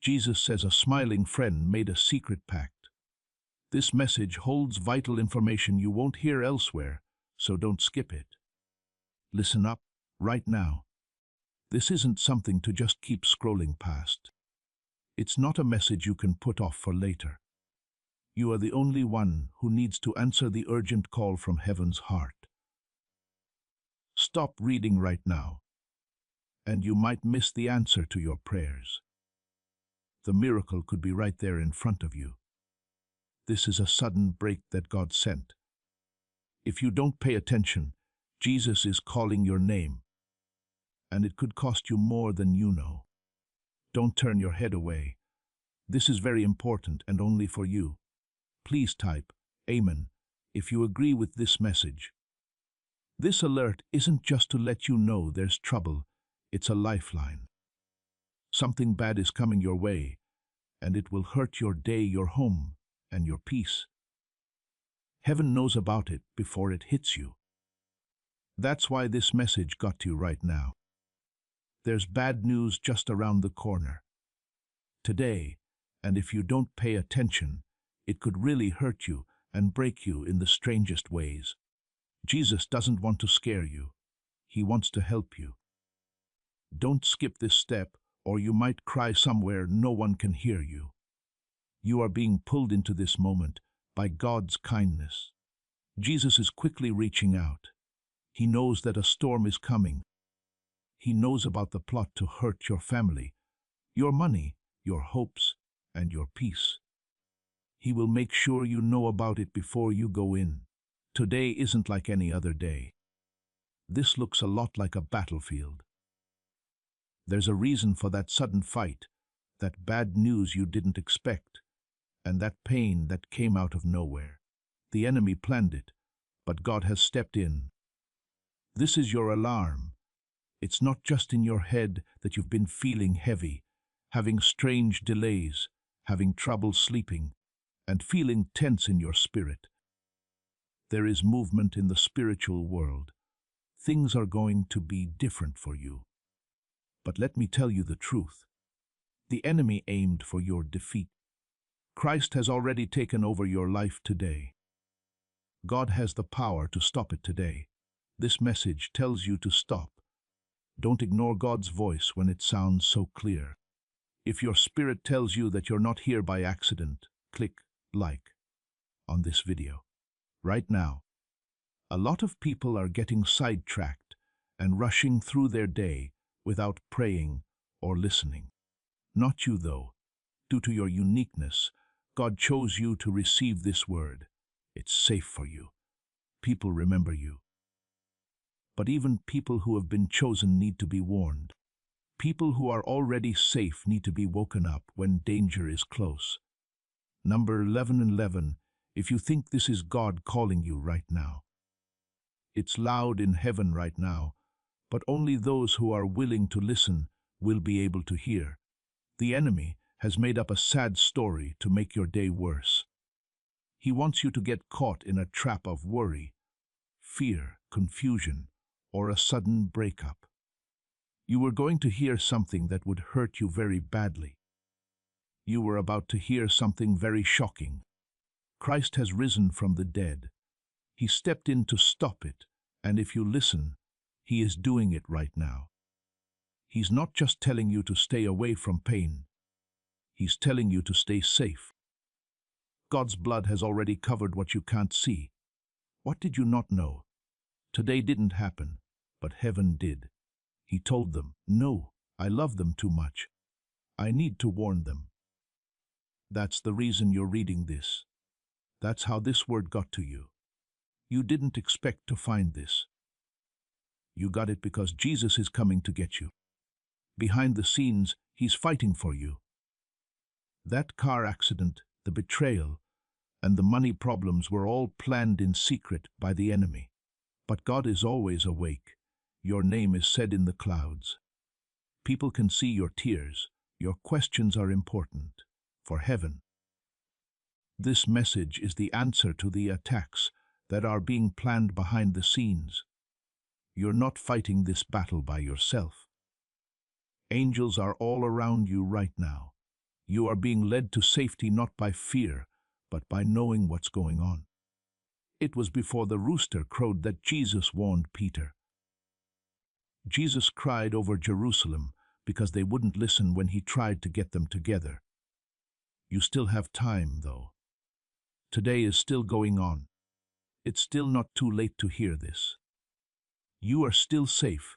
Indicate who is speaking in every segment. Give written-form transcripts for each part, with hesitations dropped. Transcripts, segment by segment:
Speaker 1: Jesus says a smiling friend made a secret pact. This message holds vital information you won't hear elsewhere, so don't skip it. Listen up, right now. This isn't something to just keep scrolling past. It's not a message you can put off for later. You are the only one who needs to answer the urgent call from heaven's heart. Stop reading right now, and you might miss the answer to your prayers. The miracle could be right there in front of you. This is a sudden break that God sent. If you don't pay attention, Jesus is calling your name, and it could cost you more than you know. Don't turn your head away. This is very important and only for you. Please type Amen if you agree with this message. This alert isn't just to let you know there's trouble, it's a lifeline. Something bad is coming your way, and it will hurt your day, your home, and your peace. Heaven knows about it before it hits you. That's why this message got to you right now. There's bad news just around the corner. Today, and if you don't pay attention, it could really hurt you and break you in the strangest ways. Jesus doesn't want to scare you. He wants to help you. Don't skip this step, or you might cry somewhere no one can hear you. You are being pulled into this moment by God's kindness. Jesus is quickly reaching out. He knows that a storm is coming. He knows about the plot to hurt your family, your money, your hopes, and your peace. He will make sure you know about it before you go in. Today isn't like any other day. This looks a lot like a battlefield. There's a reason for that sudden fight, that bad news you didn't expect, and that pain that came out of nowhere. The enemy planned it, but God has stepped in. This is your alarm. It's not just in your head that you've been feeling heavy, having strange delays, having trouble sleeping, and feeling tense in your spirit. There is movement in the spiritual world. Things are going to be different for you. But let me tell you the truth. The enemy aimed for your defeat. Christ has already taken over your life today. God has the power to stop it today. This message tells you to stop. Don't ignore God's voice when it sounds so clear. If your spirit tells you that you're not here by accident, click like on this video. Right now, a lot of people are getting sidetracked and rushing through their day without praying or listening. Not you, though. Due to your uniqueness, God chose you to receive this word. It's safe for you. People remember you. But even people who have been chosen need to be warned. People who are already safe need to be woken up when danger is close. Number 11:11, if you think this is God calling you right now. It's loud in heaven right now, but only those who are willing to listen will be able to hear. The enemy has made up a sad story to make your day worse. He wants you to get caught in a trap of worry, fear, confusion, or a sudden breakup. You were going to hear something that would hurt you very badly. You were about to hear something very shocking. Christ has risen from the dead. He stepped in to stop it, and if you listen, he is doing it right now. He's not just telling you to stay away from pain. He's telling you to stay safe. God's blood has already covered what you can't see. What did you not know? Today didn't happen, but heaven did. He told them, no, I love them too much. I need to warn them. That's the reason you're reading this. That's how this word got to you. You didn't expect to find this. You got it because Jesus is coming to get you. Behind the scenes, he's fighting for you. That car accident, the betrayal, and the money problems were all planned in secret by the enemy. But God is always awake. Your name is said in the clouds. People can see your tears. Your questions are important for heaven. This message is the answer to the attacks that are being planned behind the scenes. You're not fighting this battle by yourself. Angels are all around you right now. You are being led to safety not by fear, but by knowing what's going on. It was before the rooster crowed that Jesus warned Peter. Jesus cried over Jerusalem because they wouldn't listen when he tried to get them together. You still have time, though. Today is still going on. It's still not too late to hear this. You are still safe.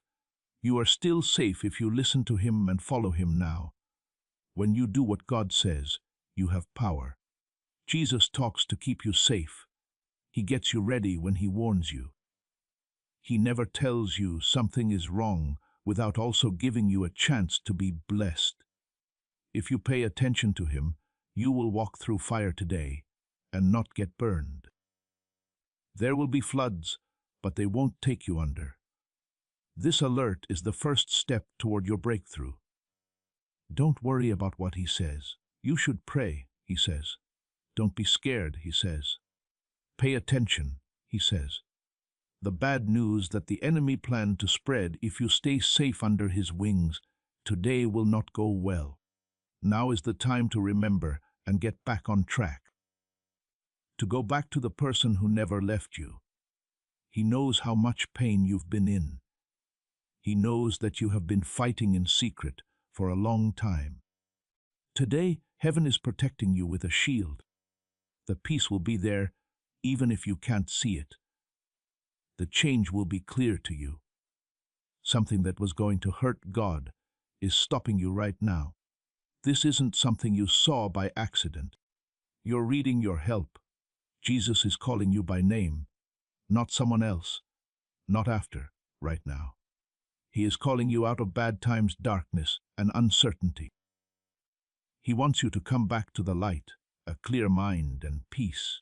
Speaker 1: You are still safe if you listen to him and follow him now. When you do what God says, you have power. Jesus talks to keep you safe. He gets you ready when he warns you. He never tells you something is wrong without also giving you a chance to be blessed. If you pay attention to him, you will walk through fire today and not get burned. There will be floods, but they won't take you under. This alert is the first step toward your breakthrough. Don't worry about what he says. You should pray, he says. Don't be scared, he says. Pay attention, he says. The bad news that the enemy planned to spread if you stay safe under his wings today will not go well. Now is the time to remember and get back on track. To go back to the person who never left you. He knows how much pain you've been in. He knows that you have been fighting in secret for a long time. Today, heaven is protecting you with a shield. The peace will be there even if you can't see it. The change will be clear to you. Something that was going to hurt God is stopping you right now. This isn't something you saw by accident. You're reading your help. Jesus is calling you by name, not someone else, not after, right now. He is calling you out of bad times, darkness, and uncertainty. He wants you to come back to the light, a clear mind and peace.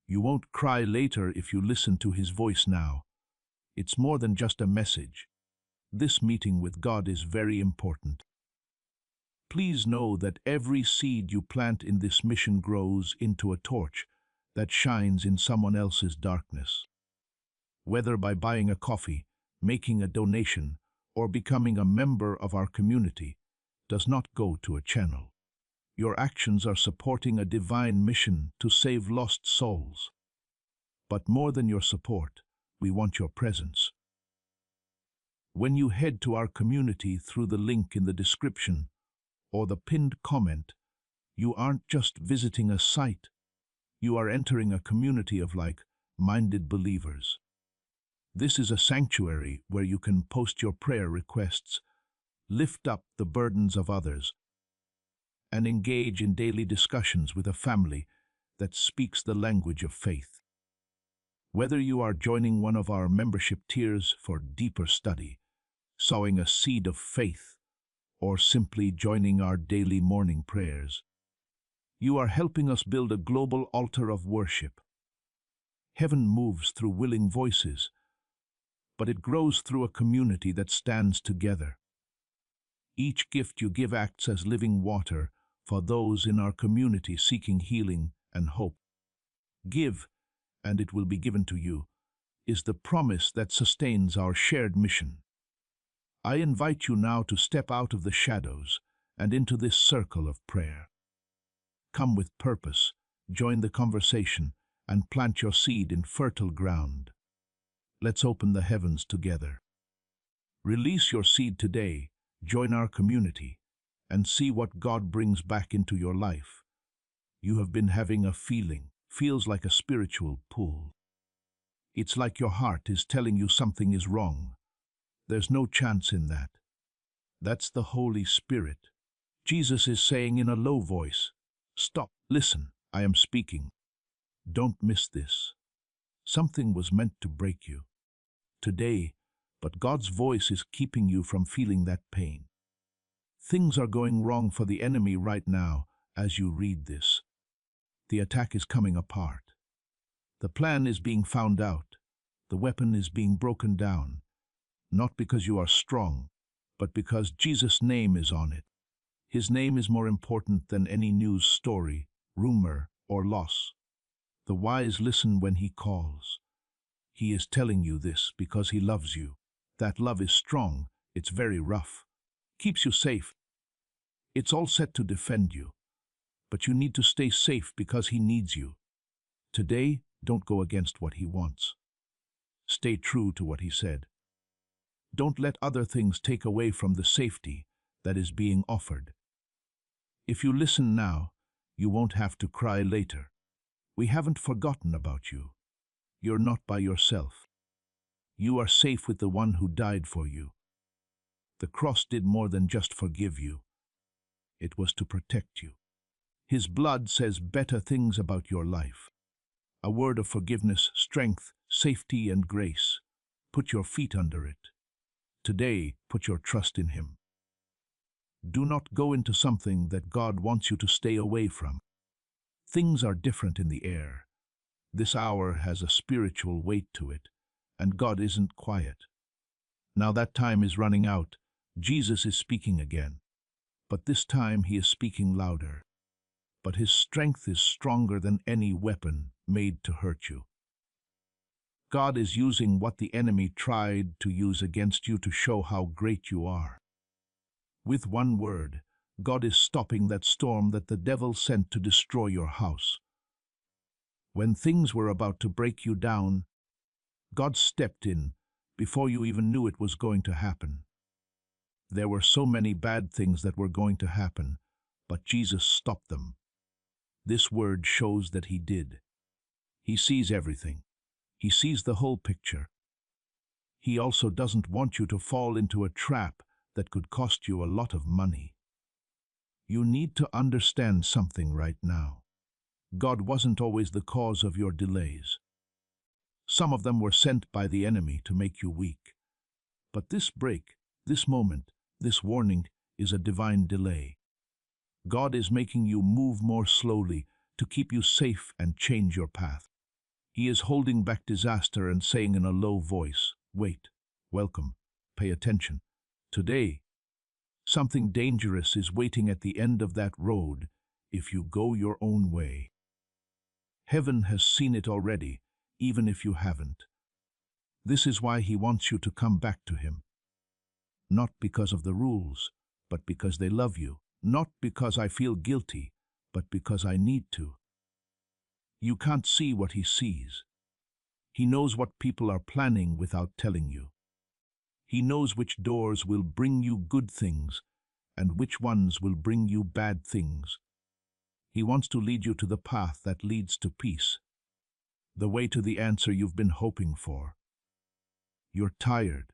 Speaker 1: You won't cry later if you listen to his voice now. It's more than just a message. This meeting with God is very important. Please know that every seed you plant in this mission grows into a torch that shines in someone else's darkness. Whether by buying a coffee, making a donation, or becoming a member of our community, does not go to a channel. Your actions are supporting a divine mission to save lost souls. But more than your support, we want your presence. When you head to our community through the link in the description or the pinned comment, you aren't just visiting a site, you are entering a community of like-minded believers. This is a sanctuary where you can post your prayer requests, lift up the burdens of others, and engage in daily discussions with a family that speaks the language of faith. Whether you are joining one of our membership tiers for deeper study, sowing a seed of faith, or simply joining our daily morning prayers, you are helping us build a global altar of worship. Heaven moves through willing voices, but it grows through a community that stands together. Each gift you give acts as living water for those in our community seeking healing and hope. Give, and it will be given to you, is the promise that sustains our shared mission. I invite you now to step out of the shadows and into this circle of prayer. Come with purpose, join the conversation, and plant your seed in fertile ground. Let's open the heavens together. Release your seed today, join our community, and see what God brings back into your life. You have been having a feels like a spiritual pull. It's like your heart is telling you something is wrong. There's no chance in that. That's the Holy Spirit. Jesus is saying in a low voice, "Stop, listen, I am speaking. Don't miss this. Something was meant to break you today, but God's voice is keeping you from feeling that pain. Things are going wrong for the enemy right now as you read this. The attack is coming apart. The plan is being found out. The weapon is being broken down, not because you are strong, but because Jesus' name is on it. His name is more important than any news story, rumor, or loss. The wise listen when he calls. He is telling you this because he loves you. That love is strong, it's very rough, keeps you safe. It's all set to defend you, but you need to stay safe because he needs you. Today, don't go against what he wants. Stay true to what he said. Don't let other things take away from the safety that is being offered. If you listen now, you won't have to cry later. We haven't forgotten about you. You're not by yourself. You are safe with the one who died for you. The cross did more than just forgive you. It was to protect you. His blood says better things about your life. A word of forgiveness, strength, safety, and grace. Put your feet under it. Today, put your trust in him. Do not go into something that God wants you to stay away from. Things are different in the air. This hour has a spiritual weight to it, and God isn't quiet. Now that time is running out. Jesus is speaking again. But this time he is speaking louder. But his strength is stronger than any weapon made to hurt you. God is using what the enemy tried to use against you to show how great you are. With one word, God is stopping that storm that the devil sent to destroy your house. When things were about to break you down, God stepped in before you even knew it was going to happen. There were so many bad things that were going to happen, but Jesus stopped them. This word shows that he did. He sees everything. He sees the whole picture. He also doesn't want you to fall into a trap that could cost you a lot of money. You need to understand something right now. God wasn't always the cause of your delays. Some of them were sent by the enemy to make you weak. But this break, this moment, this warning is a divine delay. God is making you move more slowly to keep you safe and change your path. He is holding back disaster and saying in a low voice, "Wait, welcome, pay attention. Today, something dangerous is waiting at the end of that road if you go your own way. Heaven has seen it already, even if you haven't. This is why he wants you to come back to him. Not because of the rules, but because they love you. Not because I feel guilty, but because I need to. You can't see what he sees. He knows what people are planning without telling you. He knows which doors will bring you good things and which ones will bring you bad things. He wants to lead you to the path that leads to peace, the way to the answer you've been hoping for. You're tired.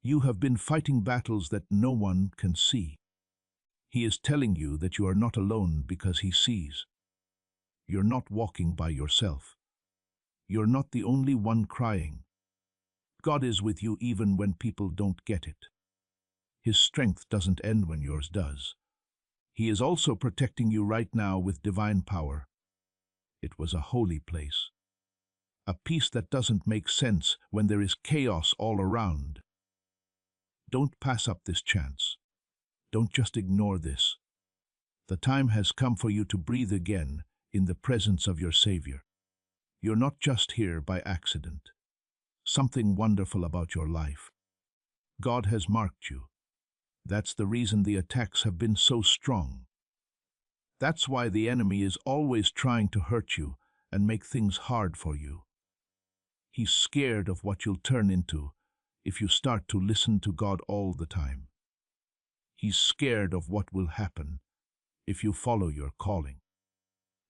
Speaker 1: You have been fighting battles that no one can see. He is telling you that you are not alone because he sees. You're not walking by yourself. You're not the only one crying. God is with you even when people don't get it. His strength doesn't end when yours does. He is also protecting you right now with divine power. It was a holy place. A peace that doesn't make sense when there is chaos all around. Don't pass up this chance. Don't just ignore this. The time has come for you to breathe again in the presence of your Savior. You're not just here by accident. Something wonderful about your life. God has marked you. That's the reason the attacks have been so strong. That's why the enemy is always trying to hurt you and make things hard for you. He's scared of what you'll turn into if you start to listen to God all the time. He's scared of what will happen if you follow your calling.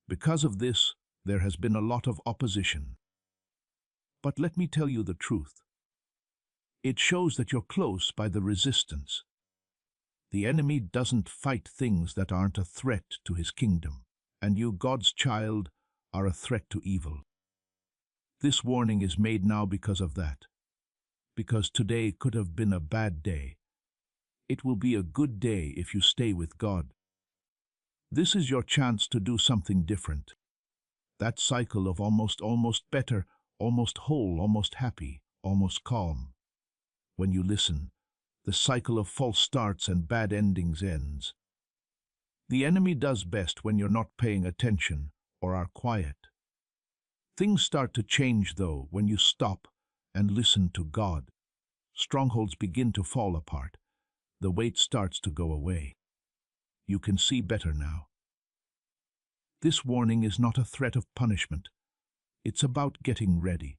Speaker 1: Because of this, there has been a lot of opposition. But let me tell you the truth. It shows that you're close by the resistance. The enemy doesn't fight things that aren't a threat to his kingdom, and you, God's child, are a threat to evil. This warning is made now because of that. Because today could have been a bad day. It will be a good day if you stay with God. This is your chance to do something different. That cycle of almost better, almost whole, almost happy, almost calm. When you listen, the cycle of false starts and bad endings ends. The enemy does best when you're not paying attention or are quiet. Things start to change, though, when you stop and listen to God. Strongholds begin to fall apart. The weight starts to go away. You can see better now. This warning is not a threat of punishment. It's about getting ready.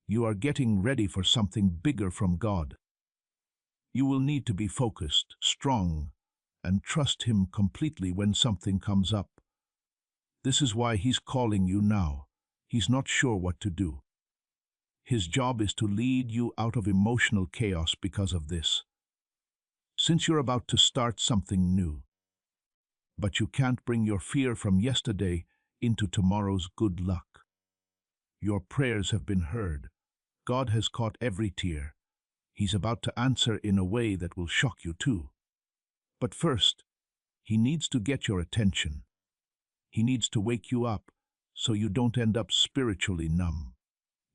Speaker 1: You are getting ready for something bigger from God. You will need to be focused, strong, and trust Him completely when something comes up. This is why He's calling you now. He's not sure what to do. His job is to lead you out of emotional chaos because of this. Since you're about to start something new, but you can't bring your fear from yesterday into tomorrow's good luck. Your prayers have been heard. God has caught every tear. He's about to answer in a way that will shock you too. But first, He needs to get your attention. He needs to wake you up so you don't end up spiritually numb.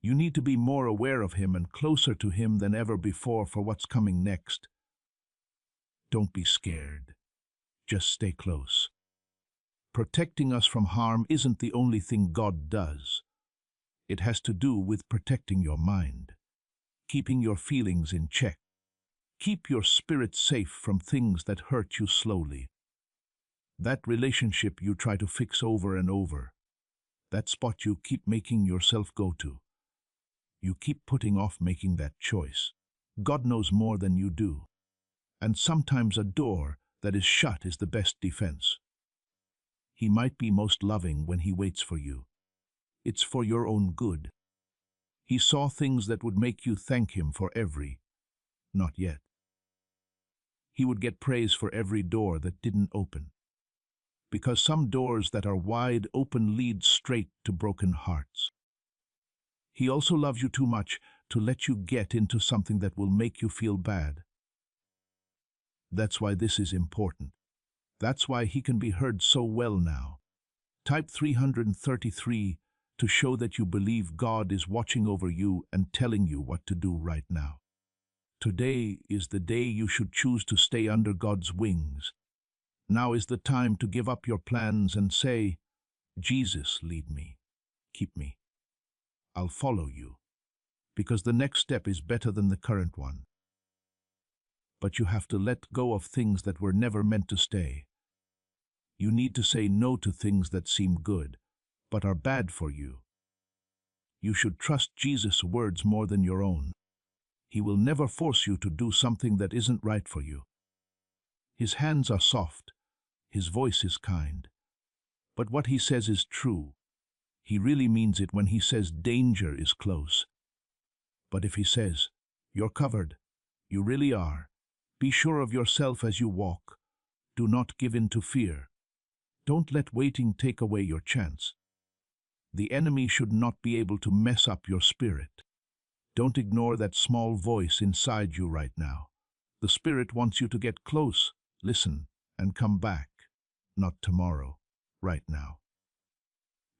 Speaker 1: You need to be more aware of Him and closer to Him than ever before for what's coming next. Don't be scared. Just stay close. Protecting us from harm isn't the only thing God does. It has to do with protecting your mind, keeping your feelings in check. Keep your spirit safe from things that hurt you slowly. That relationship you try to fix over and over. That spot you keep making yourself go to. You keep putting off making that choice. God knows more than you do. And sometimes a door that is shut is the best defense. He might be most loving when He waits for you. It's for your own good. He saw things that would make you thank Him for every, not yet. He would get praise for every door that didn't open. Because some doors that are wide open lead straight to broken hearts. He also loves you too much to let you get into something that will make you feel bad. That's why this is important. That's why He can be heard so well now. Type 333 to show that you believe God is watching over you and telling you what to do right now. Today is the day you should choose to stay under God's wings. Now is the time to give up your plans and say, Jesus, lead me, keep me. I'll follow you, because the next step is better than the current one. But you have to let go of things that were never meant to stay. You need to say no to things that seem good, but are bad for you. You should trust Jesus' words more than your own. He will never force you to do something that isn't right for you. His hands are soft, His voice is kind. But what He says is true. He really means it when He says danger is close. But if He says, you're covered, you really are. Be sure of yourself as you walk. Do not give in to fear. Don't let waiting take away your chance. The enemy should not be able to mess up your spirit. Don't ignore that small voice inside you right now. The Spirit wants you to get close, listen, and come back. Not tomorrow, right now.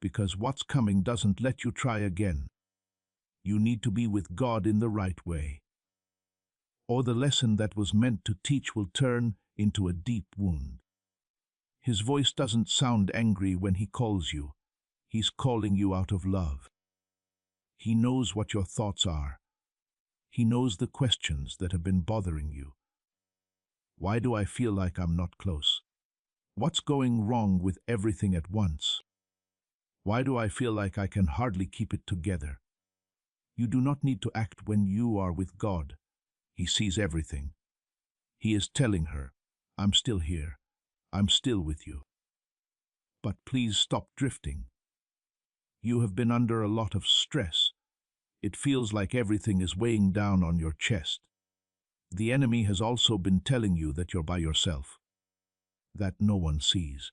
Speaker 1: Because what's coming doesn't let you try again. You need to be with God in the right way. Or the lesson that was meant to teach will turn into a deep wound. His voice doesn't sound angry when He calls you. He's calling you out of love. He knows what your thoughts are. He knows the questions that have been bothering you. Why do I feel like I'm not close? What's going wrong with everything at once? Why do I feel like I can hardly keep it together? You do not need to act when you are with God. He sees everything. He is telling her, I'm still here. I'm still with you. But please stop drifting. You have been under a lot of stress. It feels like everything is weighing down on your chest. The enemy has also been telling you that you're by yourself, that no one sees,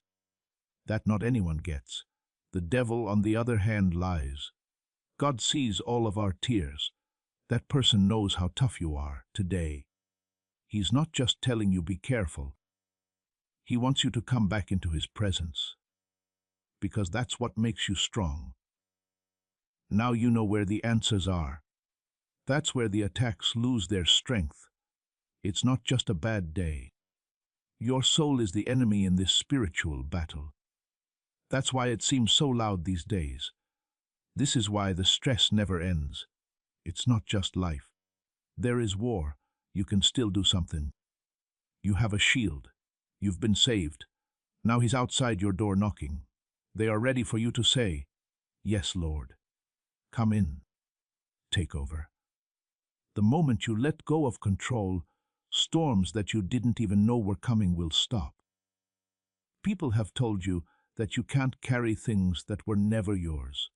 Speaker 1: that not anyone gets. The devil, on the other hand, lies. God sees all of our tears. That person knows how tough you are today. He's not just telling you be careful. He wants you to come back into His presence, because that's what makes you strong. Now you know where the answers are. That's where the attacks lose their strength. It's not just a bad day. Your soul is the enemy in this spiritual battle. That's why it seems so loud these days. This is why the stress never ends. It's not just life. There is war. You can still do something. You have a shield. You've been saved. Now he's outside your door knocking. They are ready for you to say, "Yes, Lord. Come in. Take over." The moment you let go of control, storms that you didn't even know were coming will stop. People have told you that you can't carry things that were never yours.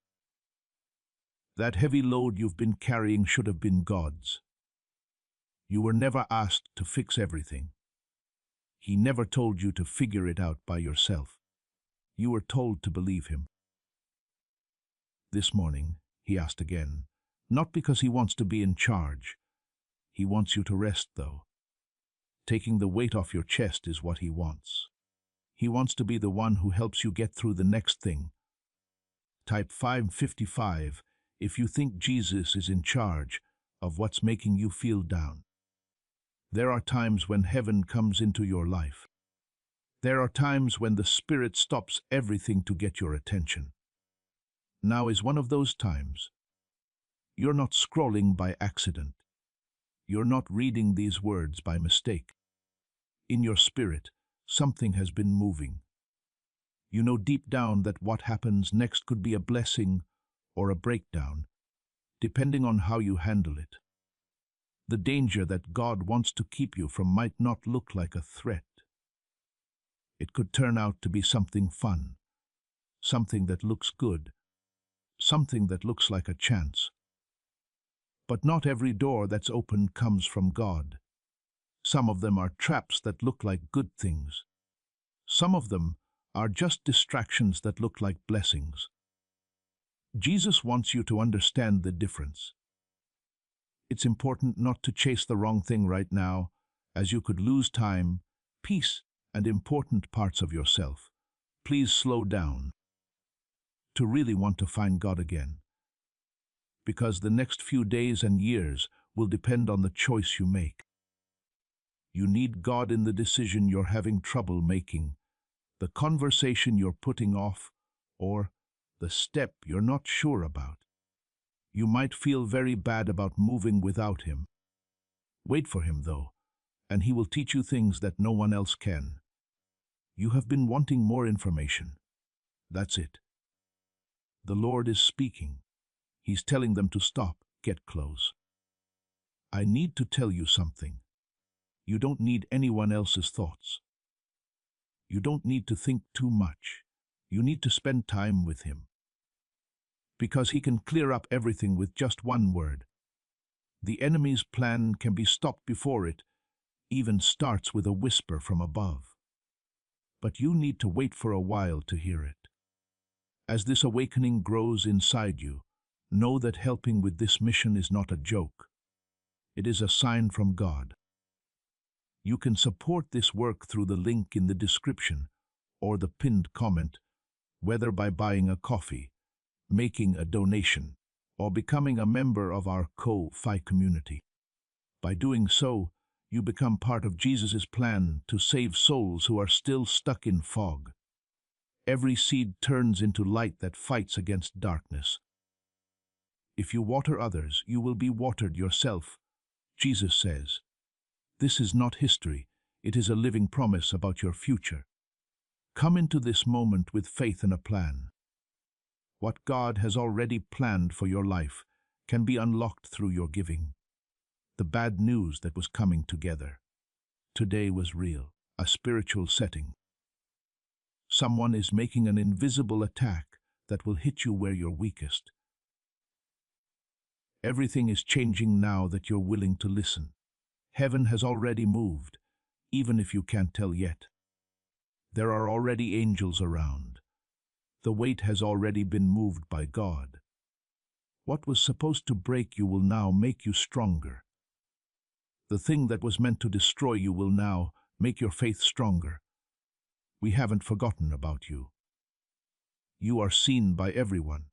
Speaker 1: That heavy load you've been carrying should have been God's. You were never asked to fix everything. He never told you to figure it out by yourself. You were told to believe him. This morning, he asked again, not because he wants to be in charge. He wants you to rest, though. Taking the weight off your chest is what he wants. He wants to be the one who helps you get through the next thing. Type 555 if you think Jesus is in charge of what's making you feel down. There are times when heaven comes into your life. There are times when the Spirit stops everything to get your attention. Now is one of those times. You're not scrolling by accident. You're not reading these words by mistake. In your spirit, something has been moving. You know deep down that what happens next could be a blessing or a breakdown, depending on how you handle it. The danger that God wants to keep you from might not look like a threat. It could turn out to be something fun, something that looks good, something that looks like a chance. But not every door that's open comes from God. Some of them are traps that look like good things. Some of them are just distractions that look like blessings. Jesus wants you to understand the difference. It's important not to chase the wrong thing right now, as you could lose time, peace, and important parts of yourself. Please slow down to really want to find God again, because the next few days and years will depend on the choice you make. You need God in the decision you're having trouble making, the conversation you're putting off, or the step you're not sure about. You might feel very bad about moving without him. Wait for him, though, and he will teach you things that no one else can. You have been wanting more information. That's it. The Lord is speaking. He's telling them to stop, get close. I need to tell you something. You don't need anyone else's thoughts. You don't need to think too much. You need to spend time with him. Because he can clear up everything with just one word. The enemy's plan can be stopped before it even starts with a whisper from above. But you need to wait for a while to hear it. As this awakening grows inside you, know that helping with this mission is not a joke. It is a sign from God. You can support this work through the link in the description or the pinned comment, whether by buying a coffee, making a donation, or becoming a member of our Ko-Fi community. By doing so, you become part of Jesus' plan to save souls who are still stuck in fog. Every seed turns into light that fights against darkness. If you water others, you will be watered yourself, Jesus says. This is not history, it is a living promise about your future. Come into this moment with faith and a plan. What God has already planned for your life can be unlocked through your giving. The bad news that was coming together today was real, a spiritual setting. Someone is making an invisible attack that will hit you where you're weakest. Everything is changing now that you're willing to listen. Heaven has already moved, even if you can't tell yet. There are already angels around. The weight has already been moved by God. What was supposed to break you will now make you stronger. The thing that was meant to destroy you will now make your faith stronger. We haven't forgotten about you. You are seen by everyone.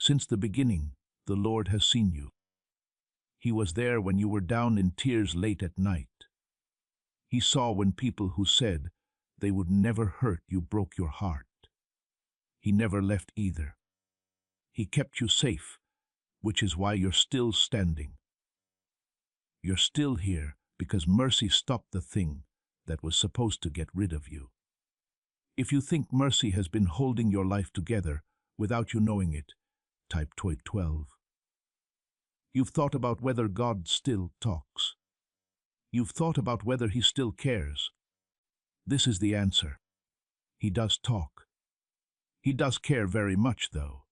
Speaker 1: Since the beginning, the Lord has seen you. He was there when you were down in tears late at night. He saw when people who said they would never hurt you broke your heart. He never left either. He kept you safe, which is why you're still standing. You're still here because mercy stopped the thing that was supposed to get rid of you. If you think mercy has been holding your life together without you knowing it, type 12. You've thought about whether God still talks. You've thought about whether he still cares. This is the answer. He does talk. He does care very much, though.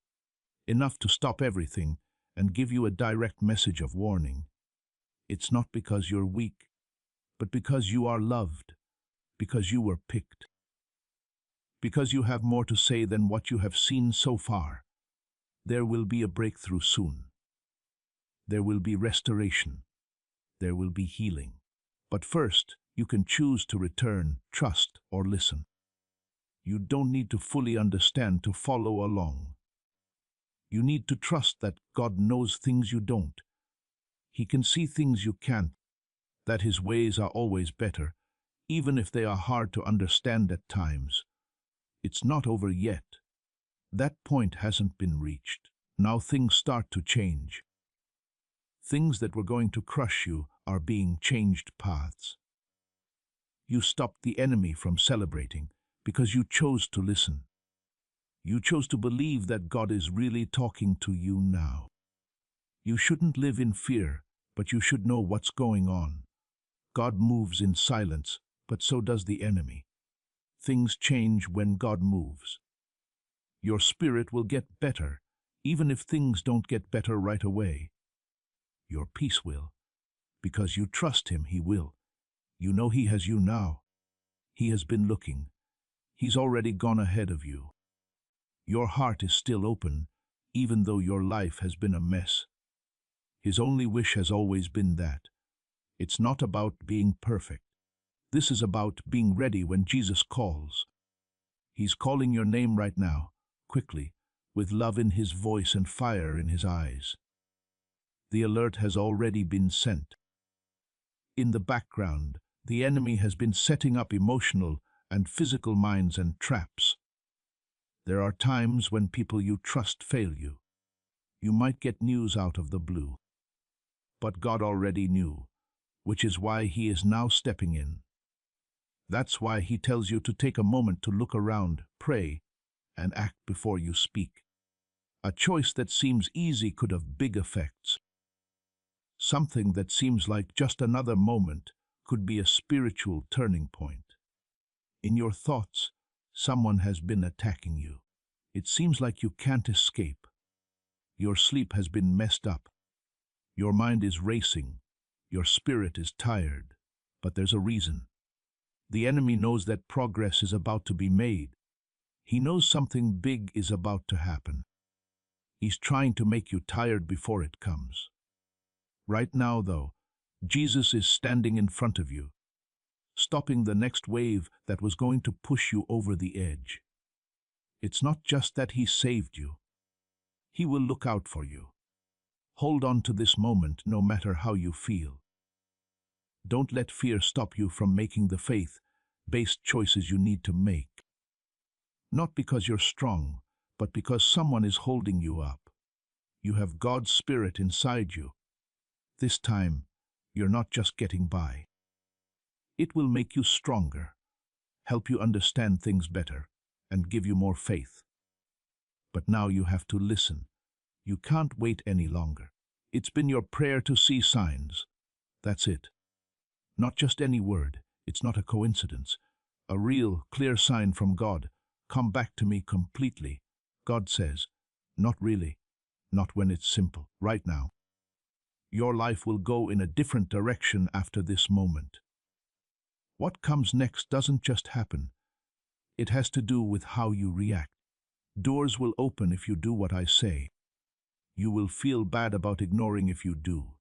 Speaker 1: Enough to stop everything and give you a direct message of warning. It's not because you're weak, but because you are loved, because you were picked, because you have more to say than what you have seen so far. There will be a breakthrough soon. There will be restoration. There will be healing. But first, you can choose to return, trust, or listen. You don't need to fully understand to follow along. You need to trust that God knows things you don't. He can see things you can't, that his ways are always better, even if they are hard to understand at times. It's not over yet. That point hasn't been reached. Now things start to change. Things that were going to crush you are being changed paths. You stopped the enemy from celebrating because you chose to listen. You chose to believe that God is really talking to you now. You shouldn't live in fear, but you should know what's going on. God moves in silence, but so does the enemy. Things change when God moves. Your spirit will get better, even if things don't get better right away. Your peace will. Because you trust him, he will. You know he has you now. He has been looking. He's already gone ahead of you. Your heart is still open, even though your life has been a mess. His only wish has always been that. It's not about being perfect. This is about being ready when Jesus calls. He's calling your name right now, quickly, with love in his voice and fire in his eyes. The alert has already been sent. In the background, the enemy has been setting up emotional and physical mines and traps. There are times when people you trust fail you. You might get news out of the blue. But God already knew, which is why he is now stepping in. That's why he tells you to take a moment to look around, pray, and act before you speak. A choice that seems easy could have big effects. Something that seems like just another moment could be a spiritual turning point. In your thoughts, someone has been attacking you. It seems like you can't escape. Your sleep has been messed up. Your mind is racing. Your spirit is tired. But there's a reason. The enemy knows that progress is about to be made. He knows something big is about to happen. He's trying to make you tired before it comes. Right now, though, Jesus is standing in front of you, stopping the next wave that was going to push you over the edge. It's not just that he saved you. He will look out for you. Hold on to this moment no matter how you feel. Don't let fear stop you from making the faith-based choices you need to make. Not because you're strong, but because someone is holding you up. You have God's Spirit inside you. This time, you're not just getting by. It will make you stronger, help you understand things better, and give you more faith. But now you have to listen. You can't wait any longer. It's been your prayer to see signs. That's it. Not just any word. It's not a coincidence. A real, clear sign from God. Come back to me completely. God says, not really. Not when it's simple. Right now. Your life will go in a different direction after this moment. What comes next doesn't just happen. It has to do with how you react. Doors will open if you do what I say. You will feel bad about ignoring if you do.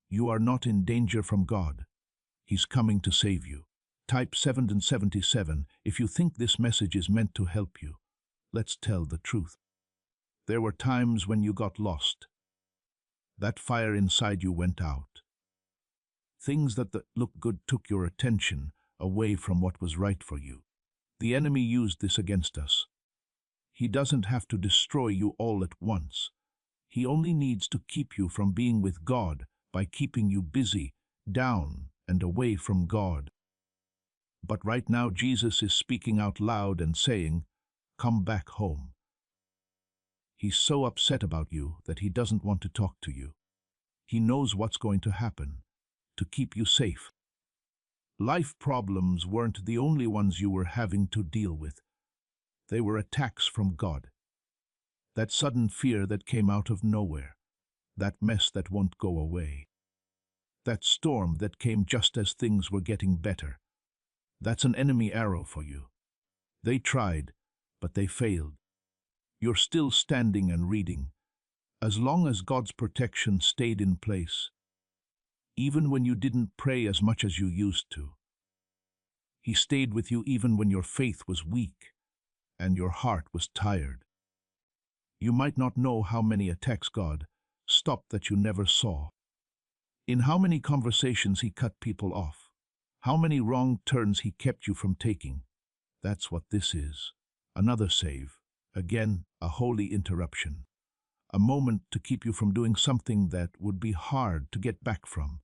Speaker 1: You are not in danger from God. He's coming to save you. Type 777 if you think this message is meant to help you. Let's tell the truth. There were times when you got lost. That fire inside you went out. Things that looked good took your attention away from what was right for you. The enemy used this against us. He doesn't have to destroy you all at once. He only needs to keep you from being with God by keeping you busy, down, and away from God. But right now Jesus is speaking out loud and saying, "Come back home." He's so upset about you that he doesn't want to talk to you. He knows what's going to happen, to keep you safe. Life problems weren't the only ones you were having to deal with. They were attacks from God. That sudden fear that came out of nowhere. That mess that won't go away. That storm that came just as things were getting better. That's an enemy arrow for you. They tried, but they failed. You're still standing and reading, as long as God's protection stayed in place, even when you didn't pray as much as you used to. He stayed with you even when your faith was weak and your heart was tired. You might not know how many attacks God stopped that you never saw. In how many conversations he cut people off. How many wrong turns he kept you from taking. That's what this is. Another save. Again, a holy interruption. A moment to keep you from doing something that would be hard to get back from.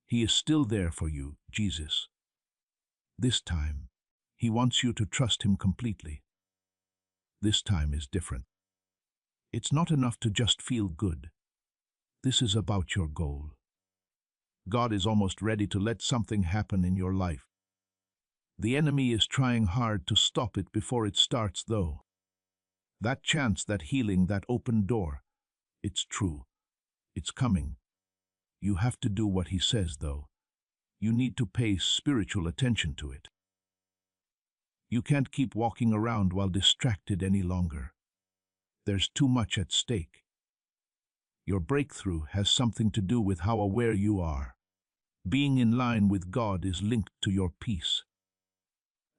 Speaker 1: He is still there for you, Jesus. This time, he wants you to trust him completely. This time is different. It's not enough to just feel good. This is about your goal. God is almost ready to let something happen in your life. The enemy is trying hard to stop it before it starts, though. That chance, that healing, that open door, it's true. It's coming. You have to do what he says, though. You need to pay spiritual attention to it. You can't keep walking around while distracted any longer. There's too much at stake. Your breakthrough has something to do with how aware you are. Being in line with God is linked to your peace.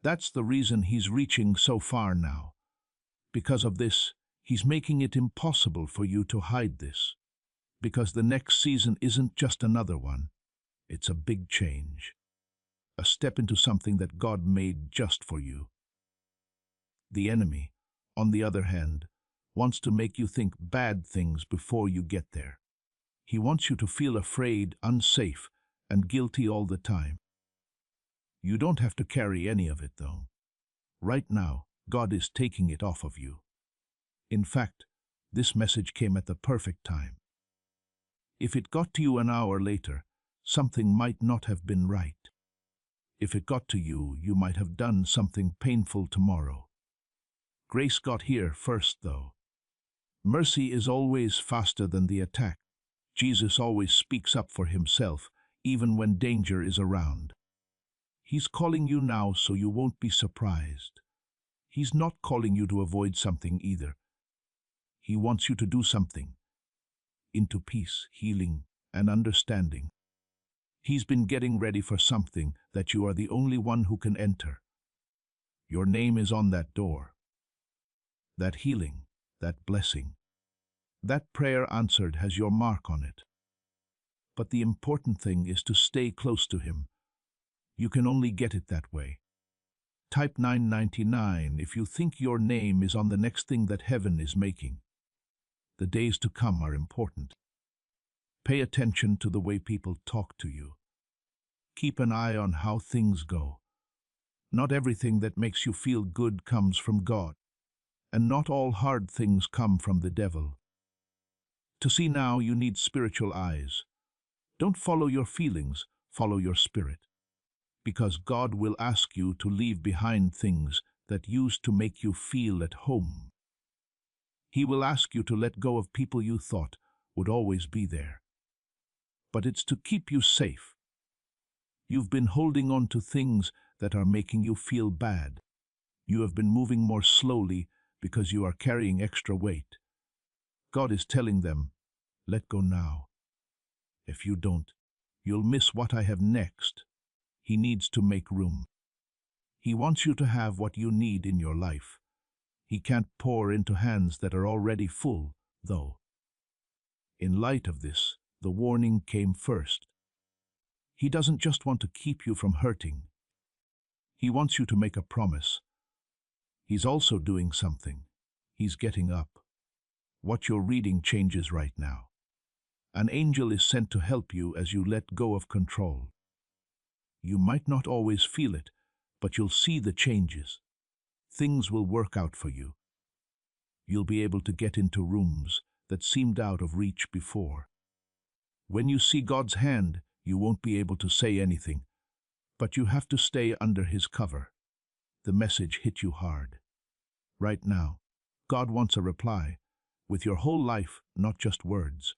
Speaker 1: That's the reason he's reaching so far now. Because of this, he's making it impossible for you to hide this. Because the next season isn't just another one. It's a big change. A step into something that God made just for you. The enemy, on the other hand, wants to make you think bad things before you get there. He wants you to feel afraid, unsafe, and guilty all the time. You don't have to carry any of it, though. Right now, God is taking it off of you. In fact, this message came at the perfect time. If it got to you an hour later, something might not have been right. If it got to you, you might have done something painful tomorrow. Grace got here first, though. Mercy is always faster than the attack. Jesus always speaks up for himself, even when danger is around. He's calling you now so you won't be surprised. He's not calling you to avoid something either. He wants you to do something. Into peace, healing, and understanding. He's been getting ready for something that you are the only one who can enter. Your name is on that door. That healing, that blessing, that prayer answered has your mark on it. But the important thing is to stay close to him. You can only get it that way. Type 999 if you think your name is on the next thing that heaven is making. The days to come are important. Pay attention to the way people talk to you. Keep an eye on how things go. Not everything that makes you feel good comes from God, and not all hard things come from the devil. To see now, you need spiritual eyes. Don't follow your feelings, follow your spirit. Because God will ask you to leave behind things that used to make you feel at home. He will ask you to let go of people you thought would always be there. But it's to keep you safe. You've been holding on to things that are making you feel bad. You have been moving more slowly because you are carrying extra weight. God is telling them, let go now. If you don't, you'll miss what I have next. He needs to make room. He wants you to have what you need in your life. He can't pour into hands that are already full, though. In light of this, the warning came first. He doesn't just want to keep you from hurting. He wants you to make a promise. He's also doing something. He's getting up. What you're reading changes right now. An angel is sent to help you as you let go of control. You might not always feel it, but you'll see the changes. Things will work out for you. You'll be able to get into rooms that seemed out of reach before. When you see God's hand, you won't be able to say anything, but you have to stay under His cover. The message hit you hard. Right now, God wants a reply, with your whole life, not just words.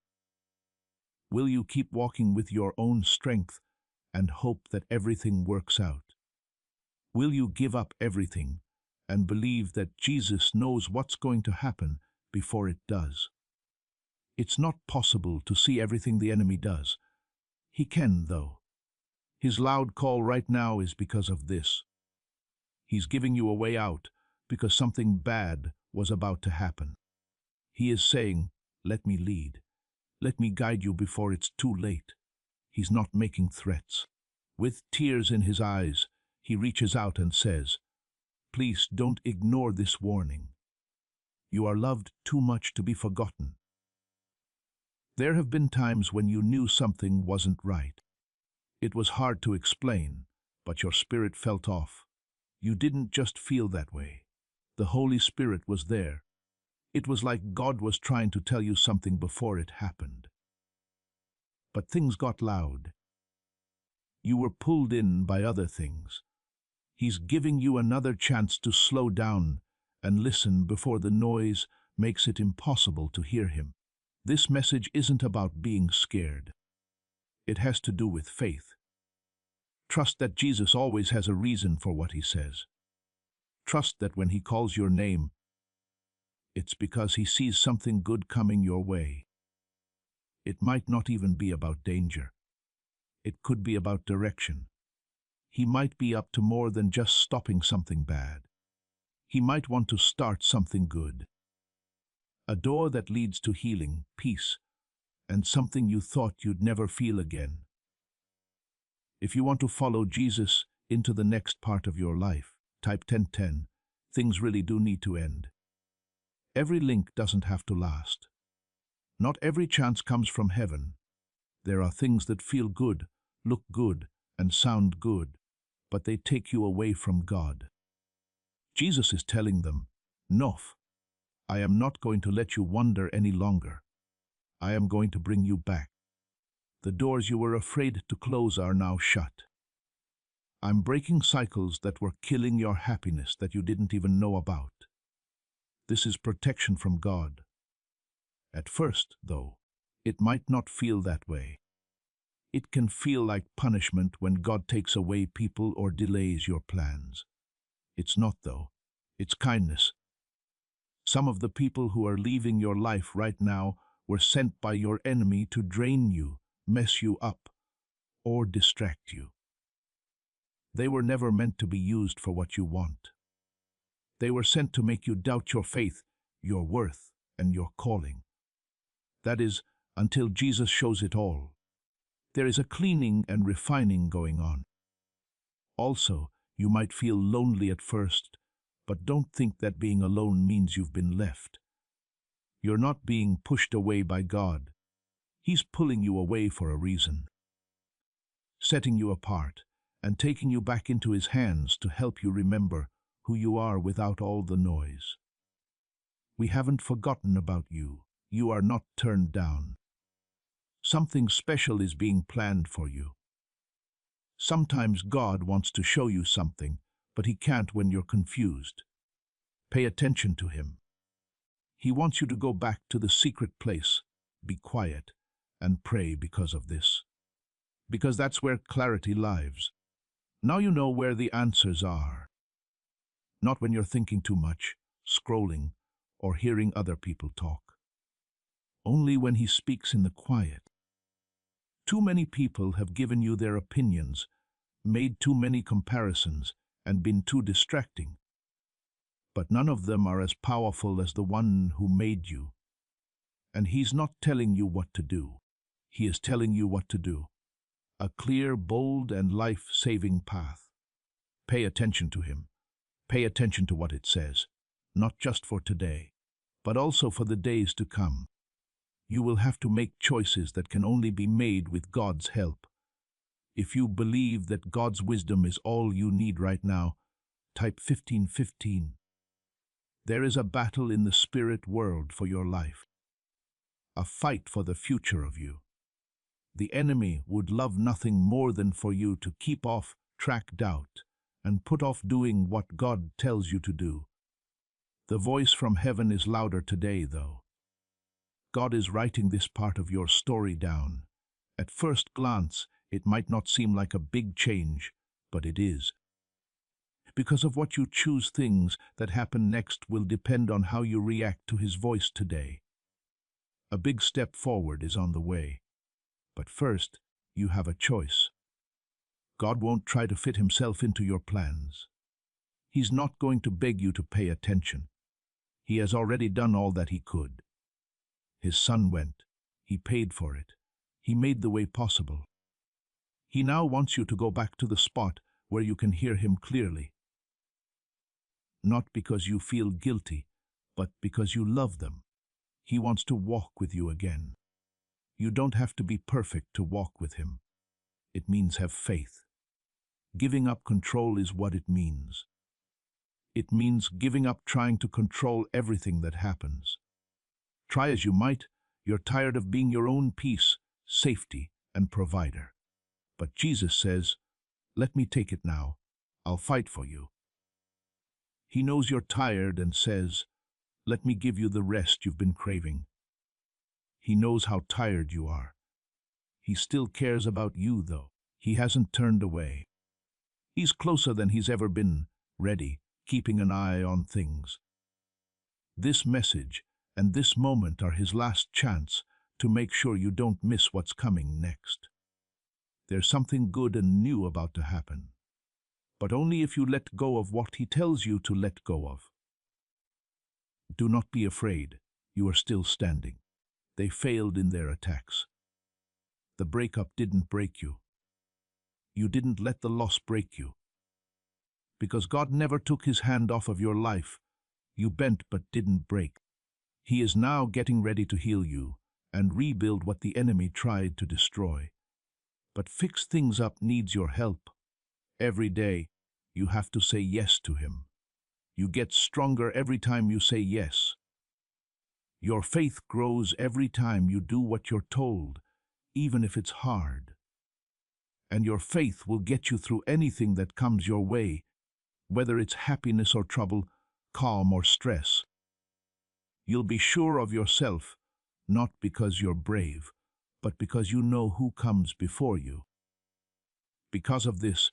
Speaker 1: Will you keep walking with your own strength and hope that everything works out? Will you give up everything and believe that Jesus knows what's going to happen before it does? It's not possible to see everything the enemy does. He can, though. His loud call right now is because of this. He's giving you a way out because something bad was about to happen. He is saying, "Let me lead. Let me guide you before it's too late." He's not making threats. With tears in his eyes, he reaches out and says, "Please don't ignore this warning. You are loved too much to be forgotten." There have been times when you knew something wasn't right. It was hard to explain, but your spirit felt off. You didn't just feel that way. The Holy Spirit was there. It was like God was trying to tell you something before it happened. But things got loud. You were pulled in by other things. He's giving you another chance to slow down and listen before the noise makes it impossible to hear Him. This message isn't about being scared. It has to do with faith. Trust that Jesus always has a reason for what He says. Trust that when He calls your name, it's because He sees something good coming your way. It might not even be about danger. It could be about direction. He might be up to more than just stopping something bad. He might want to start something good. A door that leads to healing, peace, and something you thought you'd never feel again. If you want to follow Jesus into the next part of your life, type 1010. Things really do need to end. Every link doesn't have to last. Not every chance comes from heaven. There are things that feel good, look good, and sound good, but they take you away from God. Jesus is telling them, "Nof, I am not going to let you wander any longer. I am going to bring you back. The doors you were afraid to close are now shut. I'm breaking cycles that were killing your happiness that you didn't even know about. This is protection from God." At first, though, it might not feel that way. It can feel like punishment when God takes away people or delays your plans. It's not, though. It's kindness. Some of the people who are leaving your life right now were sent by your enemy to drain you, mess you up, or distract you. They were never meant to be used for what you want. They were sent to make you doubt your faith, your worth, and your calling. That is, until Jesus shows it all. There is a cleaning and refining going on. Also, you might feel lonely at first, but don't think that being alone means you've been left. You're not being pushed away by God. He's pulling you away for a reason, setting you apart and taking you back into His hands to help you remember who you are without all the noise. We haven't forgotten about you. You are not turned down. Something special is being planned for you. Sometimes God wants to show you something, but He can't when you're confused. Pay attention to Him. He wants you to go back to the secret place, be quiet, and pray because of this. Because that's where clarity lives. Now you know where the answers are. Not when you're thinking too much, scrolling, or hearing other people talk. Only when He speaks in the quiet. Too many people have given you their opinions, made too many comparisons, and been too distracting. But none of them are as powerful as the one who made you. And He's not telling you what to do. He is telling you what to do. A clear, bold, and life-saving path. Pay attention to Him. Pay attention to what it says, not just for today, but also for the days to come. You will have to make choices that can only be made with God's help. If you believe that God's wisdom is all you need right now, type 1515. There is a battle in the spirit world for your life, a fight for the future of you. The enemy would love nothing more than for you to keep off track doubt and put off doing what God tells you to do. The voice from heaven is louder today, though. God is writing this part of your story down. At first glance, it might not seem like a big change, but it is. Because of what you choose, things that happen next will depend on how you react to his voice today. A big step forward is on the way. But first, you have a choice. God won't try to fit himself into your plans. He's not going to beg you to pay attention. He has already done all that he could. His son went. He paid for it. He made the way possible. He now wants you to go back to the spot where you can hear him clearly. Not because you feel guilty, but because you love them. He wants to walk with you again. You don't have to be perfect to walk with him. It means have faith. Giving up control is what it means. It means giving up trying to control everything that happens. Try as you might, you're tired of being your own peace, safety, and provider. But Jesus says, "Let me take it now. I'll fight for you." He knows you're tired and says, "Let me give you the rest you've been craving." He knows how tired you are. He still cares about you, though. He hasn't turned away. He's closer than he's ever been, ready, keeping an eye on things. This message and this moment are his last chance to make sure you don't miss what's coming next. There's something good and new about to happen, but only if you let go of what he tells you to let go of. Do not be afraid. You are still standing. They failed in their attacks. The breakup didn't break you. You didn't let the loss break you. Because God never took his hand off of your life, you bent but didn't break. He is now getting ready to heal you and rebuild what the enemy tried to destroy. But fix things up needs your help. Every day, you have to say yes to him. You get stronger every time you say yes. Your faith grows every time you do what you're told, even if it's hard. And your faith will get you through anything that comes your way, whether it's happiness or trouble, calm or stress. You'll be sure of yourself, not because you're brave, but because you know who comes before you. Because of this,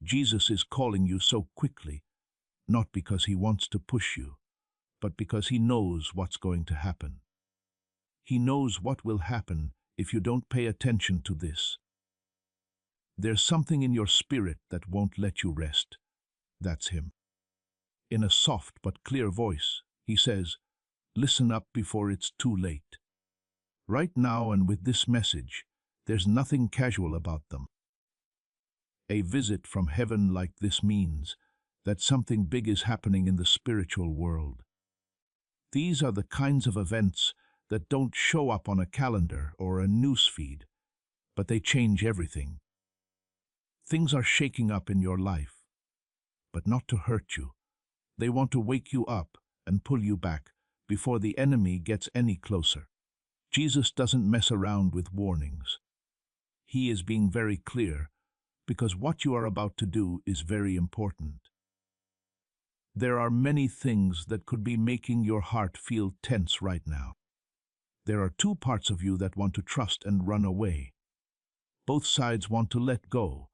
Speaker 1: Jesus is calling you so quickly, not because he wants to push you, but because he knows what's going to happen. He knows what will happen if you don't pay attention to this. There's something in your spirit that won't let you rest. That's him. In a soft but clear voice, he says, "Listen up before it's too late." Right now and with this message, there's nothing casual about them. A visit from heaven like this means that something big is happening in the spiritual world. These are the kinds of events that don't show up on a calendar or a newsfeed, but they change everything. Things are shaking up in your life, but not to hurt you. They want to wake you up and pull you back before the enemy gets any closer. Jesus doesn't mess around with warnings. He is being very clear because what you are about to do is very important. There are many things that could be making your heart feel tense right now. There are two parts of you that want to trust and run away. Both sides want to let go,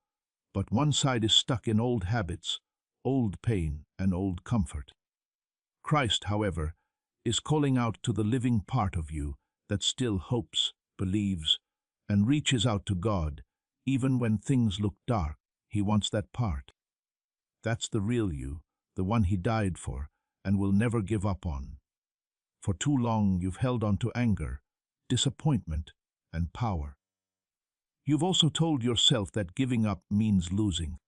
Speaker 1: but one side is stuck in old habits, old pain, and old comfort. Christ, however, is calling out to the living part of you that still hopes, believes, and reaches out to God, even when things look dark. He wants that part. That's the real you, the one he died for and will never give up on. For too long you've held on to anger, disappointment, and power. You've also told yourself that giving up means losing.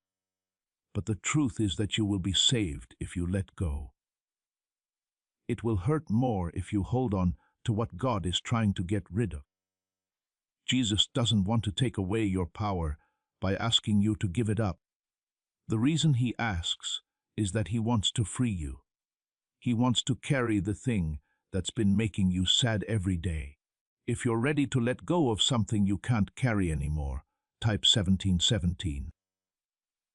Speaker 1: But the truth is that you will be saved if you let go. It will hurt more if you hold on to what God is trying to get rid of. Jesus doesn't want to take away your power, by asking you to give it up. The reason he asks is that he wants to free you. He wants to carry the thing that's been making you sad every day. If you're ready to let go of something you can't carry anymore, type 1717.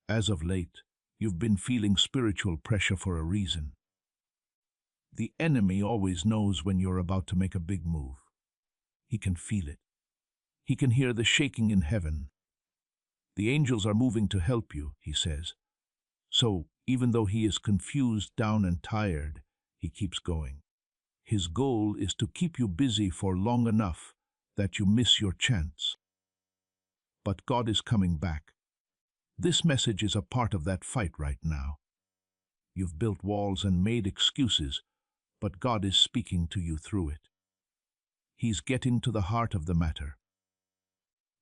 Speaker 1: As of late, you've been feeling spiritual pressure for a reason. The enemy always knows when you're about to make a big move. He can feel it. He can hear the shaking in heaven. The angels are moving to help you, he says. So, even though he is confused, down and tired, he keeps going. His goal is to keep you busy for long enough that you miss your chance. But God is coming back. This message is a part of that fight right now. You've built walls and made excuses, but God is speaking to you through it. He's getting to the heart of the matter.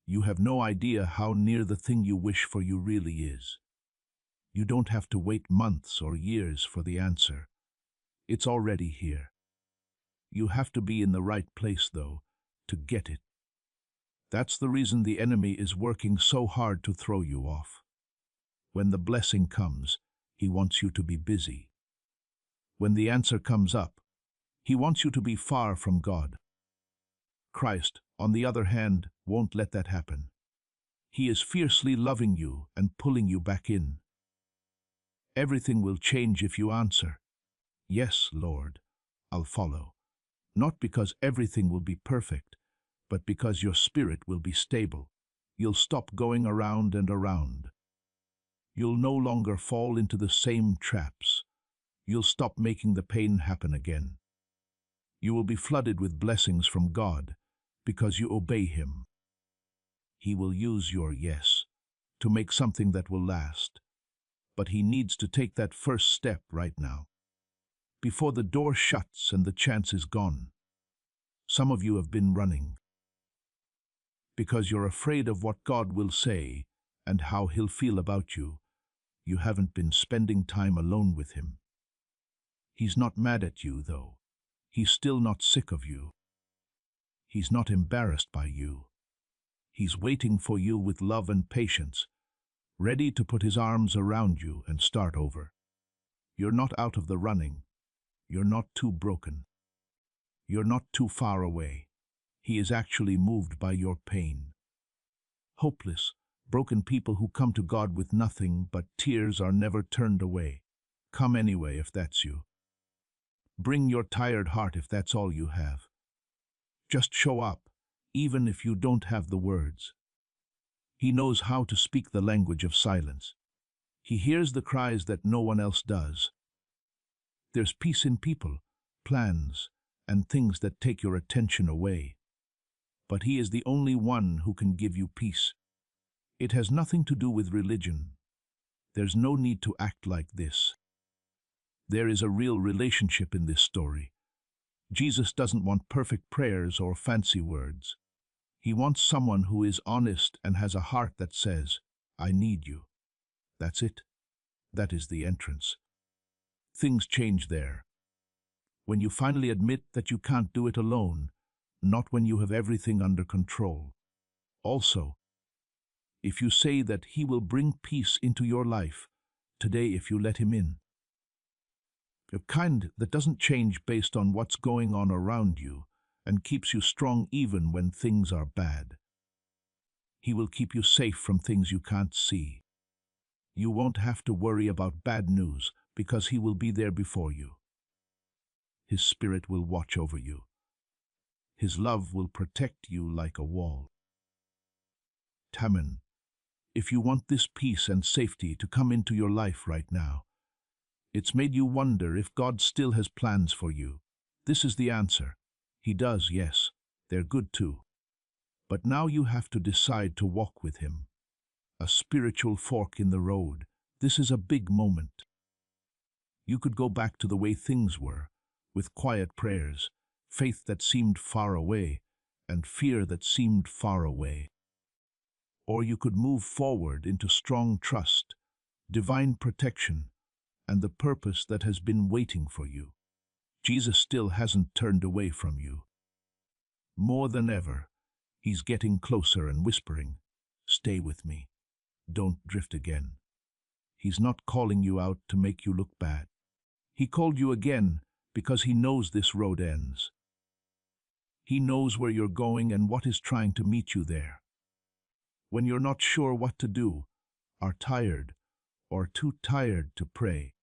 Speaker 1: You have no idea how near the thing you wish for you really is. You don't have to wait months or years for the answer. It's already here. You have to be in the right place, though, to get it. That's the reason the enemy is working so hard to throw you off. When the blessing comes, he wants you to be busy. When the answer comes up, he wants you to be far from God. Christ, on the other hand, won't let that happen. He is fiercely loving you and pulling you back in. Everything will change if you answer, "Yes, Lord, I'll follow." Not because everything will be perfect, but because your spirit will be stable. You'll stop going around and around. You'll no longer fall into the same traps. You'll stop making the pain happen again. You will be flooded with blessings from God because you obey him. He will use your yes to make something that will last. But he needs to take that first step right now, before the door shuts and the chance is gone. Some of you have been running because you're afraid of what God will say and how he'll feel about you. You haven't been spending time alone with him. He's not mad at you, though. He's still not sick of you. He's not embarrassed by you. He's waiting for you with love and patience, ready to put his arms around you and start over. You're not out of the running. You're not too broken. You're not too far away. He is actually moved by your pain. Hopeless, broken people who come to God with nothing but tears are never turned away. Come anyway if that's you. Bring your tired heart if that's all you have. Just show up, even if you don't have the words. He knows how to speak the language of silence. He hears the cries that no one else does. There's peace in people, plans, and things that take your attention away. But he is the only one who can give you peace. It has nothing to do with religion. There's no need to act like this. There is a real relationship in this story. Jesus doesn't want perfect prayers or fancy words. He wants someone who is honest and has a heart that says, "I need you." That's it. That is the entrance. Things change there. When you finally admit that you can't do it alone, not when you have everything under control. Also, if you say that he will bring peace into your life today if you let him in. A kind that doesn't change based on what's going on around you and keeps you strong even when things are bad. He will keep you safe from things you can't see. You won't have to worry about bad news because he will be there before you. His spirit will watch over you. His love will protect you like a wall. Taman, if you want this peace and safety to come into your life right now, it's made you wonder if God still has plans for you. This is the answer. He does, yes. They're good too. But now you have to decide to walk with him. A spiritual fork in the road. This is a big moment. You could go back to the way things were, with quiet prayers, faith that seemed far away, and fear that seemed far away. Or you could move forward into strong trust, divine protection, and the purpose that has been waiting for you. Jesus still hasn't turned away from you. More than ever, he's getting closer and whispering, "Stay with me." Don't drift again. He's not calling you out to make you look bad. He called you again because he knows this road ends. He knows where you're going and what is trying to meet you there. When you're not sure what to do, are tired, or too tired to pray,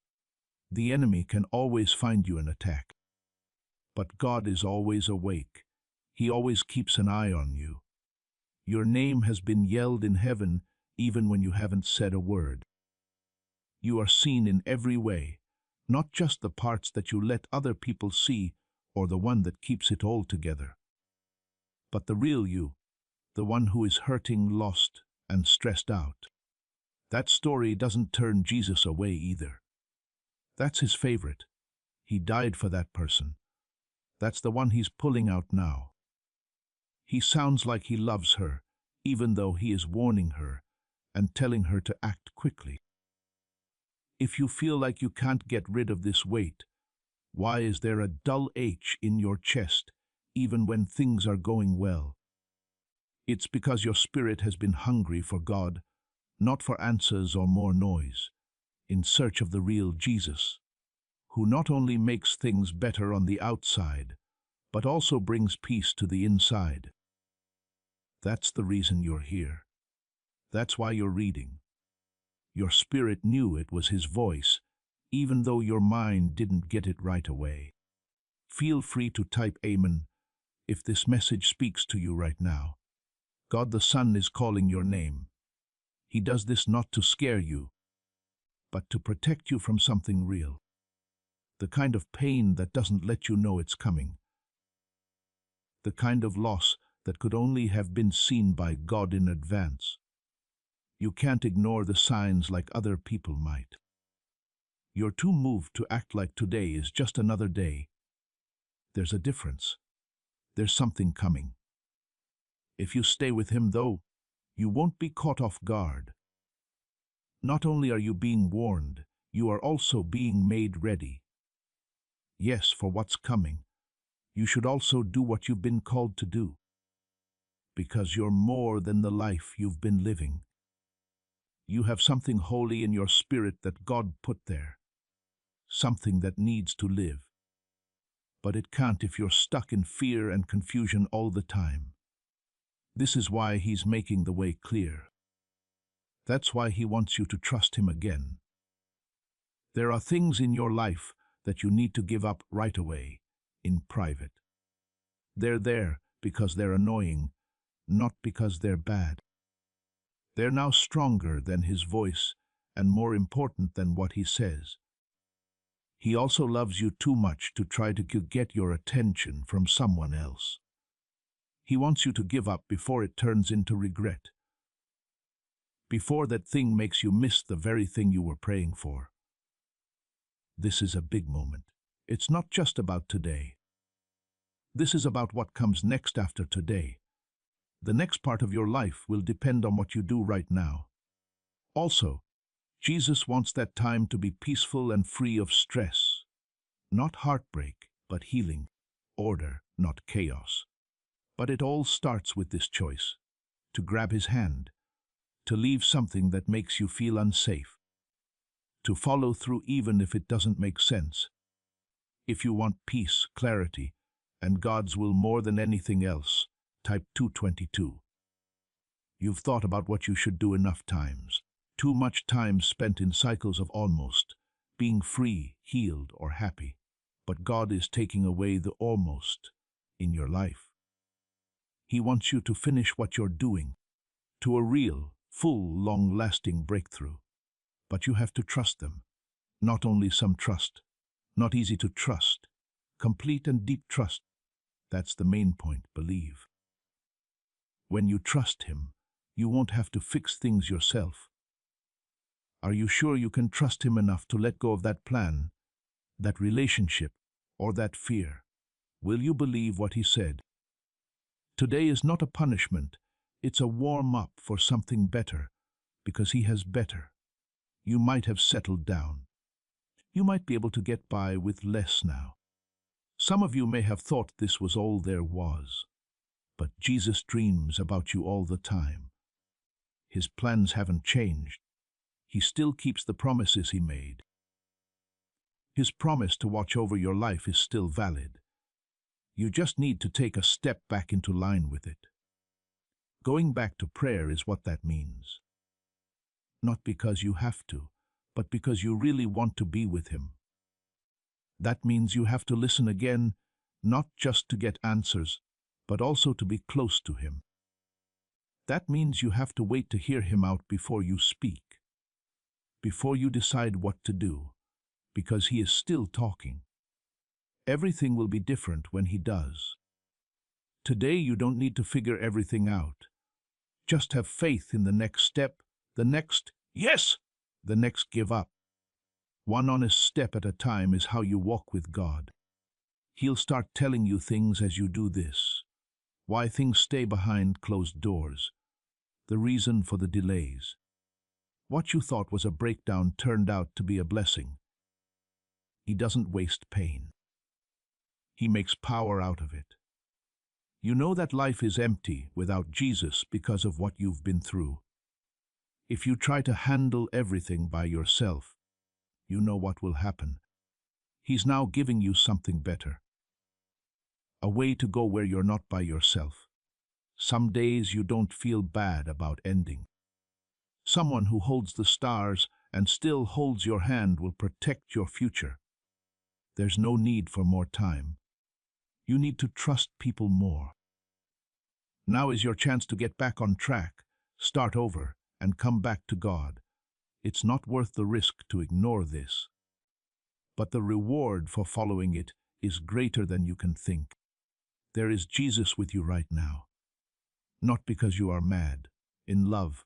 Speaker 1: the enemy can always find you and attack. But God is always awake. He always keeps an eye on you. Your name has been yelled in heaven even when you haven't said a word. You are seen in every way, not just the parts that you let other people see or the one that keeps it all together, but the real you, the one who is hurting, lost, and stressed out. That story doesn't turn Jesus away either. That's his favorite. He died for that person. That's the one he's pulling out now. He sounds like he loves her, even though he is warning her and telling her to act quickly. If you feel like you can't get rid of this weight, why is there a dull ache in your chest even when things are going well? It's because your spirit has been hungry for God, not for answers or more noise, in search of the real Jesus, who not only makes things better on the outside, but also brings peace to the inside. That's the reason you're here. That's why you're reading. Your spirit knew it was his voice, even though your mind didn't get it right away. Feel free to type Amen if this message speaks to you right now. God the Son is calling your name. He does this not to scare you, but to protect you from something real. The kind of pain that doesn't let you know it's coming. The kind of loss that could only have been seen by God in advance. You can't ignore the signs like other people might. You're too moved to act like today is just another day. There's a difference. There's something coming. If you stay with him, though, you won't be caught off guard. Not only are you being warned, you are also being made ready. Yes, for what's coming. You should also do what you've been called to do. Because you're more than the life you've been living. You have something holy in your spirit that God put there. Something that needs to live. But it can't if you're stuck in fear and confusion all the time. This is why he's making the way clear. That's why he wants you to trust him again. There are things in your life that you need to give up right away, in private. They're there because they're annoying, not because they're bad. They're now stronger than his voice and more important than what he says. He also loves you too much to try to get your attention from someone else. He wants you to give up before it turns into regret. Before that thing makes you miss the very thing you were praying for. This is a big moment. It's not just about today. This is about what comes next after today. The next part of your life will depend on what you do right now. Also, Jesus wants that time to be peaceful and free of stress. Not heartbreak, but healing. Order, not chaos. But it all starts with this choice. To grab his hand. To leave something that makes you feel unsafe. To follow through even if it doesn't make sense. If you want peace, clarity, and God's will more than anything else, type 222. You've thought about what you should do enough times. Too much time spent in cycles of almost, being free, healed, or happy. But God is taking away the almost in your life. He wants you to finish what you're doing, to a real, full, long-lasting breakthrough. But you have to trust them. Not only some trust, not easy to trust, complete and deep trust. That's the main point, believe. When you trust him, you won't have to fix things yourself. Are you sure you can trust him enough to let go of that plan, that relationship, or that fear? Will you believe what he said? Today is not a punishment, it's a warm-up for something better, because he has better. You might have settled down. You might be able to get by with less now. Some of you may have thought this was all there was, but Jesus dreams about you all the time. His plans haven't changed. He still keeps the promises he made. His promise to watch over your life is still valid. You just need to take a step back into line with it. Going back to prayer is what that means. Not because you have to, but because you really want to be with Him. That means you have to listen again, not just to get answers, but also to be close to Him. That means you have to wait to hear Him out before you speak, before you decide what to do, because He is still talking. Everything will be different when He does. Today you don't need to figure everything out. Just have faith in the next step, the next yes, the next give up. One honest step at a time is how you walk with God. He'll start telling you things as you do this. Why things stay behind closed doors. The reason for the delays. What you thought was a breakdown turned out to be a blessing. He doesn't waste pain. He makes power out of it. You know that life is empty without Jesus because of what you've been through. If you try to handle everything by yourself, you know what will happen. He's now giving you something better. A way to go where you're not by yourself. Some days you don't feel bad about ending. Someone who holds the stars and still holds your hand will protect your future. There's no need for more time. You need to trust people more. Now is your chance to get back on track, start over, and come back to God. It's not worth the risk to ignore this. But the reward for following it is greater than you can think. There is Jesus with you right now. Not because you are mad, in love.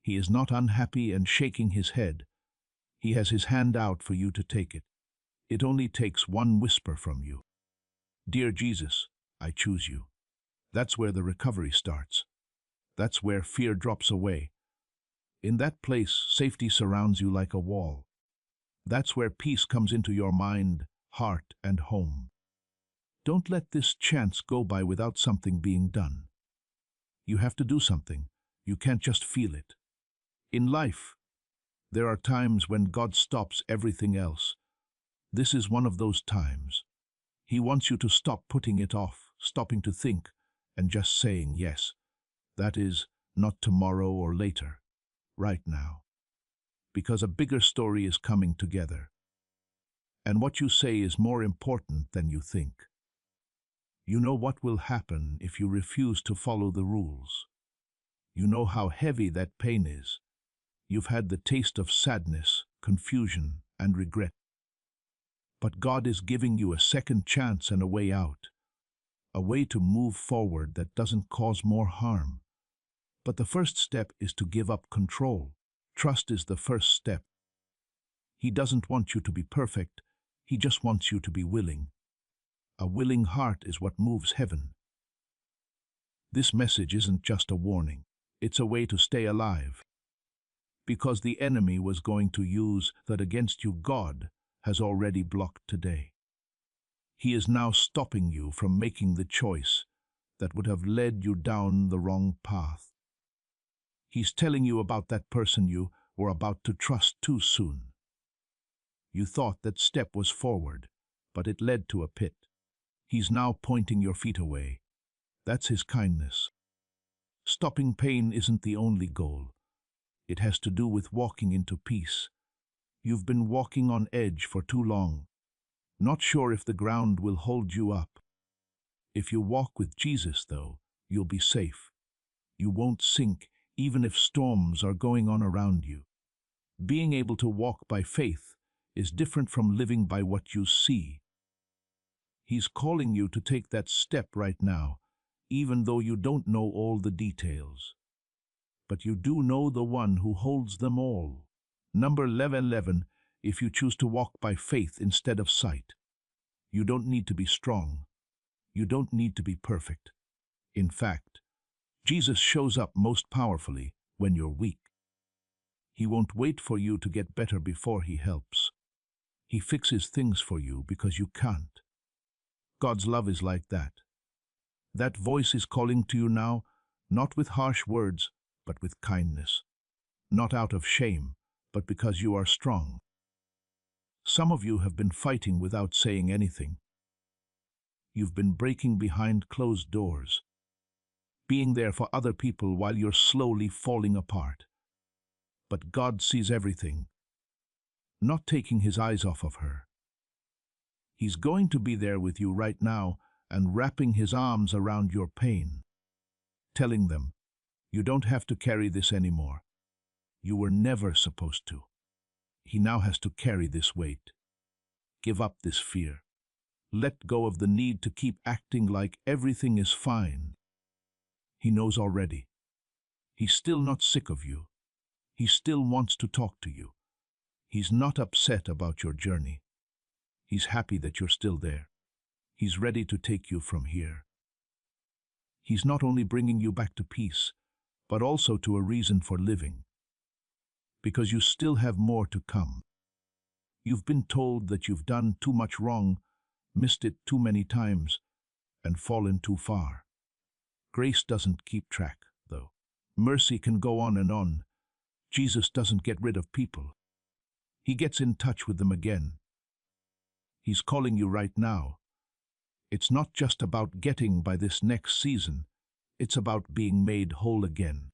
Speaker 1: He is not unhappy and shaking his head. He has his hand out for you to take it. It only takes one whisper from you. Dear Jesus, I choose you. That's where the recovery starts. That's where fear drops away. In that place, safety surrounds you like a wall. That's where peace comes into your mind, heart, and home. Don't let this chance go by without something being done. You have to do something. You can't just feel it. In life, there are times when God stops everything else. This is one of those times. He wants you to stop putting it off, stopping to think, and just saying yes. That is, not tomorrow or later, right now. Because a bigger story is coming together. And what you say is more important than you think. You know what will happen if you refuse to follow the rules. You know how heavy that pain is. You've had the taste of sadness, confusion, and regret. But God is giving you a second chance and a way out. A way to move forward that doesn't cause more harm. But the first step is to give up control. Trust is the first step. He doesn't want you to be perfect. He just wants you to be willing. A willing heart is what moves heaven. This message isn't just a warning. It's a way to stay alive. Because the enemy was going to use that against you, God has already blocked today. He is now stopping you from making the choice that would have led you down the wrong path. He's telling you about that person you were about to trust too soon. You thought that step was forward, but it led to a pit. He's now pointing your feet away. That's his kindness. Stopping pain isn't the only goal. It has to do with walking into peace. You've been walking on edge for too long, not sure if the ground will hold you up. If you walk with Jesus, though, you'll be safe. You won't sink, even if storms are going on around you. Being able to walk by faith is different from living by what you see. He's calling you to take that step right now, even though you don't know all the details. But you do know the one who holds them all. Number 11, if you choose to walk by faith instead of sight. You don't need to be strong. You don't need to be perfect. In fact, Jesus shows up most powerfully when you're weak. He won't wait for you to get better before he helps. He fixes things for you because you can't. God's love is like that. That voice is calling to you now, not with harsh words, but with kindness. Not out of shame, but because you are strong. Some of you have been fighting without saying anything. You've been breaking behind closed doors, being there for other people while you're slowly falling apart. But God sees everything, not taking his eyes off of her. He's going to be there with you right now and wrapping his arms around your pain, telling them, you don't have to carry this anymore. You were never supposed to. He now has to carry this weight. Give up this fear. Let go of the need to keep acting like everything is fine. He knows already. He's still not sick of you. He still wants to talk to you. He's not upset about your journey. He's happy that you're still there. He's ready to take you from here. He's not only bringing you back to peace, but also to a reason for living. Because you still have more to come. You've been told that you've done too much wrong, missed it too many times, and fallen too far. Grace doesn't keep track, though. Mercy can go on and on. Jesus doesn't get rid of people. He gets in touch with them again. He's calling you right now. It's not just about getting by this next season. It's about being made whole again.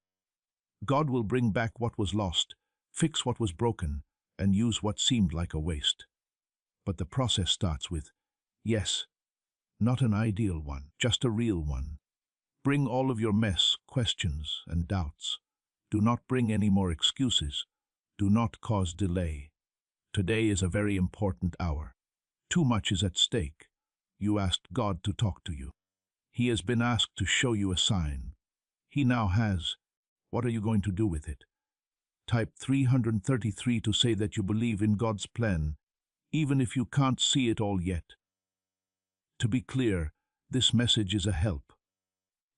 Speaker 1: God will bring back what was lost, fix what was broken, and use what seemed like a waste. But the process starts with, yes, not an ideal one, just a real one. Bring all of your mess, questions, and doubts. Do not bring any more excuses. Do not cause delay. Today is a very important hour. Too much is at stake. You asked God to talk to you. He has been asked to show you a sign. He now has. What are you going to do with it? Type 333 to say that you believe in God's plan, even if you can't see it all yet. To be clear, this message is a help.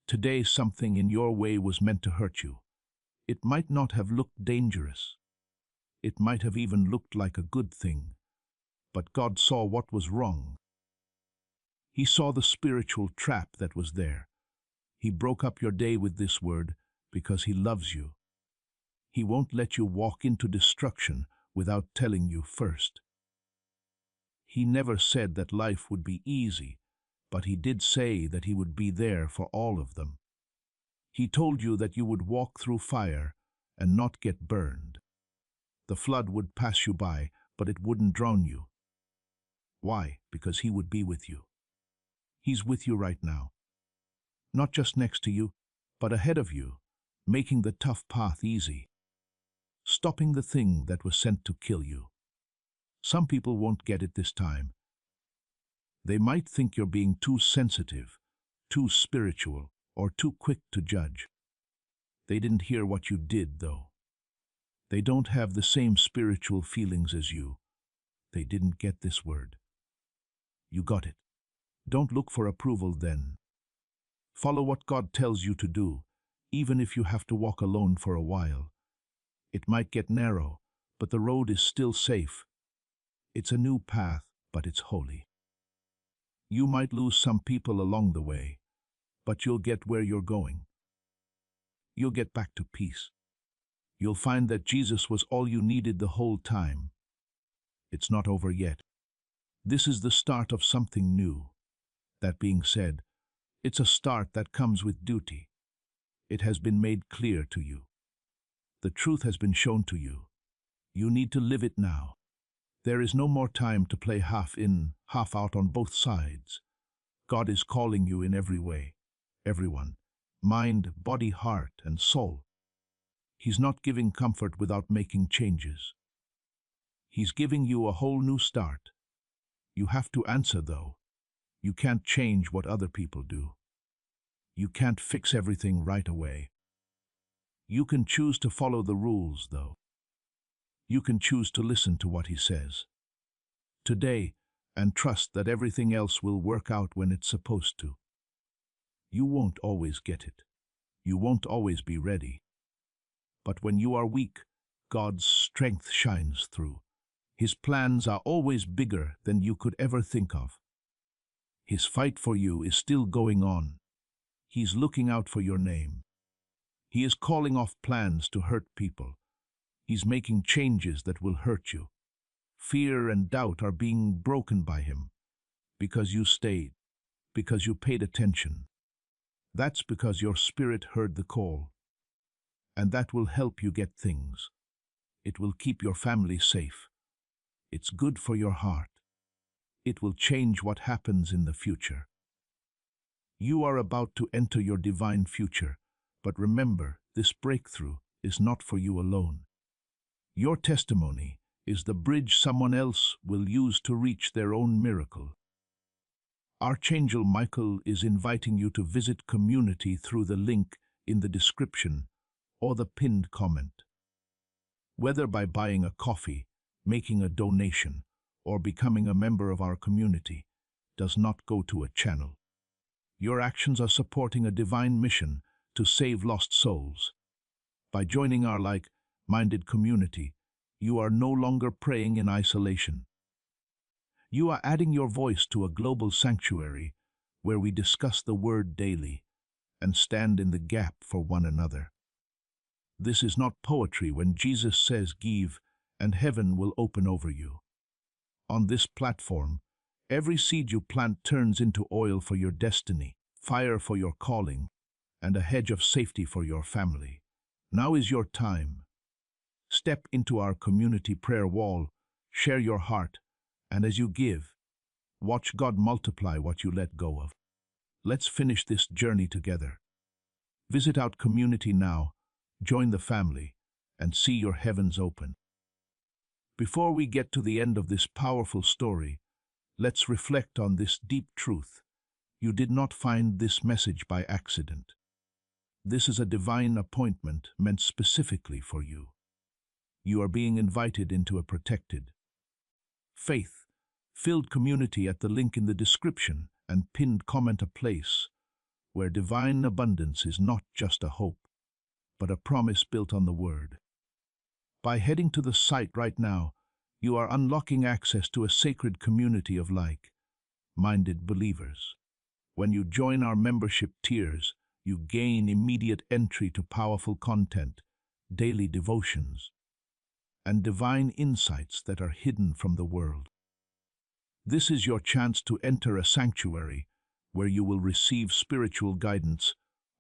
Speaker 1: Today something in your way was meant to hurt you. It might not have looked dangerous. It might have even looked like a good thing. But God saw what was wrong. He saw the spiritual trap that was there. He broke up your day with this word because he loves you. He won't let you walk into destruction without telling you first. He never said that life would be easy, but he did say that he would be there for all of them. He told you that you would walk through fire and not get burned. The flood would pass you by, but it wouldn't drown you. Why? Because he would be with you. He's with you right now. Not just next to you, but ahead of you, making the tough path easy. Stopping the thing that was sent to kill you. Some people won't get it this time. They might think you're being too sensitive, too spiritual, or too quick to judge. They didn't hear what you did, though. They don't have the same spiritual feelings as you. They didn't get this word. You got it. Don't look for approval then. Follow what God tells you to do, even if you have to walk alone for a while. It might get narrow, but the road is still safe. It's a new path, but it's holy. You might lose some people along the way, but you'll get where you're going. You'll get back to peace. You'll find that Jesus was all you needed the whole time. It's not over yet. This is the start of something new. That being said, it's a start that comes with duty. It has been made clear to you. The truth has been shown to you. You need to live it now. There is no more time to play half in, half out on both sides. God is calling you in every way. Everyone. Mind, body, heart, and soul. He's not giving comfort without making changes. He's giving you a whole new start. You have to answer, though. You can't change what other people do. You can't fix everything right away. You can choose to follow the rules, though. You can choose to listen to what he says today and trust that everything else will work out when it's supposed to. You won't always get it. You won't always be ready. But when you are weak, God's strength shines through. His plans are always bigger than you could ever think of. His fight for you is still going on. He's looking out for your name. He is calling off plans to hurt people. He's making changes that will hurt you. Fear and doubt are being broken by him because you stayed, because you paid attention. That's because your spirit heard the call, and that will help you get things. It will keep your family safe. It's good for your heart. It will change what happens in the future. You are about to enter your divine future, but remember, this breakthrough is not for you alone. Your testimony is the bridge someone else will use to reach their own miracle. Archangel Michael is inviting you to visit community through the link in the description or the pinned comment. Whether by buying a coffee, making a donation, or becoming a member of our community, does not go to a channel. Your actions are supporting a divine mission to save lost souls. By joining our like-minded community, you are no longer praying in isolation. You are adding your voice to a global sanctuary where we discuss the word daily and stand in the gap for one another. This is not poetry when Jesus says, "Give, and heaven will open over you." On this platform, every seed you plant turns into oil for your destiny, fire for your calling, and a hedge of safety for your family. Now is your time. Step into our community prayer wall, share your heart, and as you give, watch God multiply what you let go of. Let's finish this journey together. Visit our community now, join the family, and see your heavens open. Before we get to the end of this powerful story, let's reflect on this deep truth. You did not find this message by accident. This is a divine appointment meant specifically for you. You are being invited into a protected, faith-filled community at the link in the description and pinned comment, a place where divine abundance is not just a hope, but a promise built on the Word. By heading to the site right now, you are unlocking access to a sacred community of like-minded believers. When you join our membership tiers, you gain immediate entry to powerful content, daily devotions, and divine insights that are hidden from the world. This is your chance to enter a sanctuary where you will receive spiritual guidance,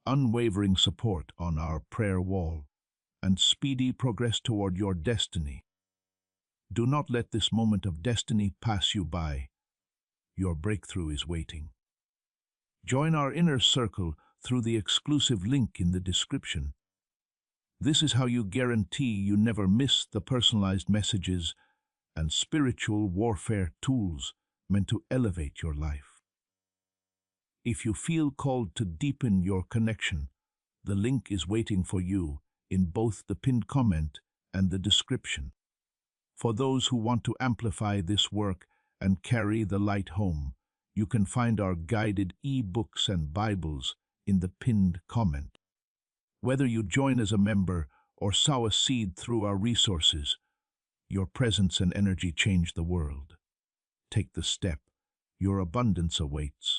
Speaker 1: unwavering support on our prayer wall, and speedy progress toward your destiny. Do not let this moment of destiny pass you by. Your breakthrough is waiting. Join our inner circle through the exclusive link in the description. This is how you guarantee you never miss the personalized messages and spiritual warfare tools meant to elevate your life. If you feel called to deepen your connection, the link is waiting for you in both the pinned comment and the description. For those who want to amplify this work and carry the light home, you can find our guided e-books and Bibles in the pinned comment. Whether you join as a member or sow a seed through our resources, your presence and energy change the world. Take the step. Your abundance awaits.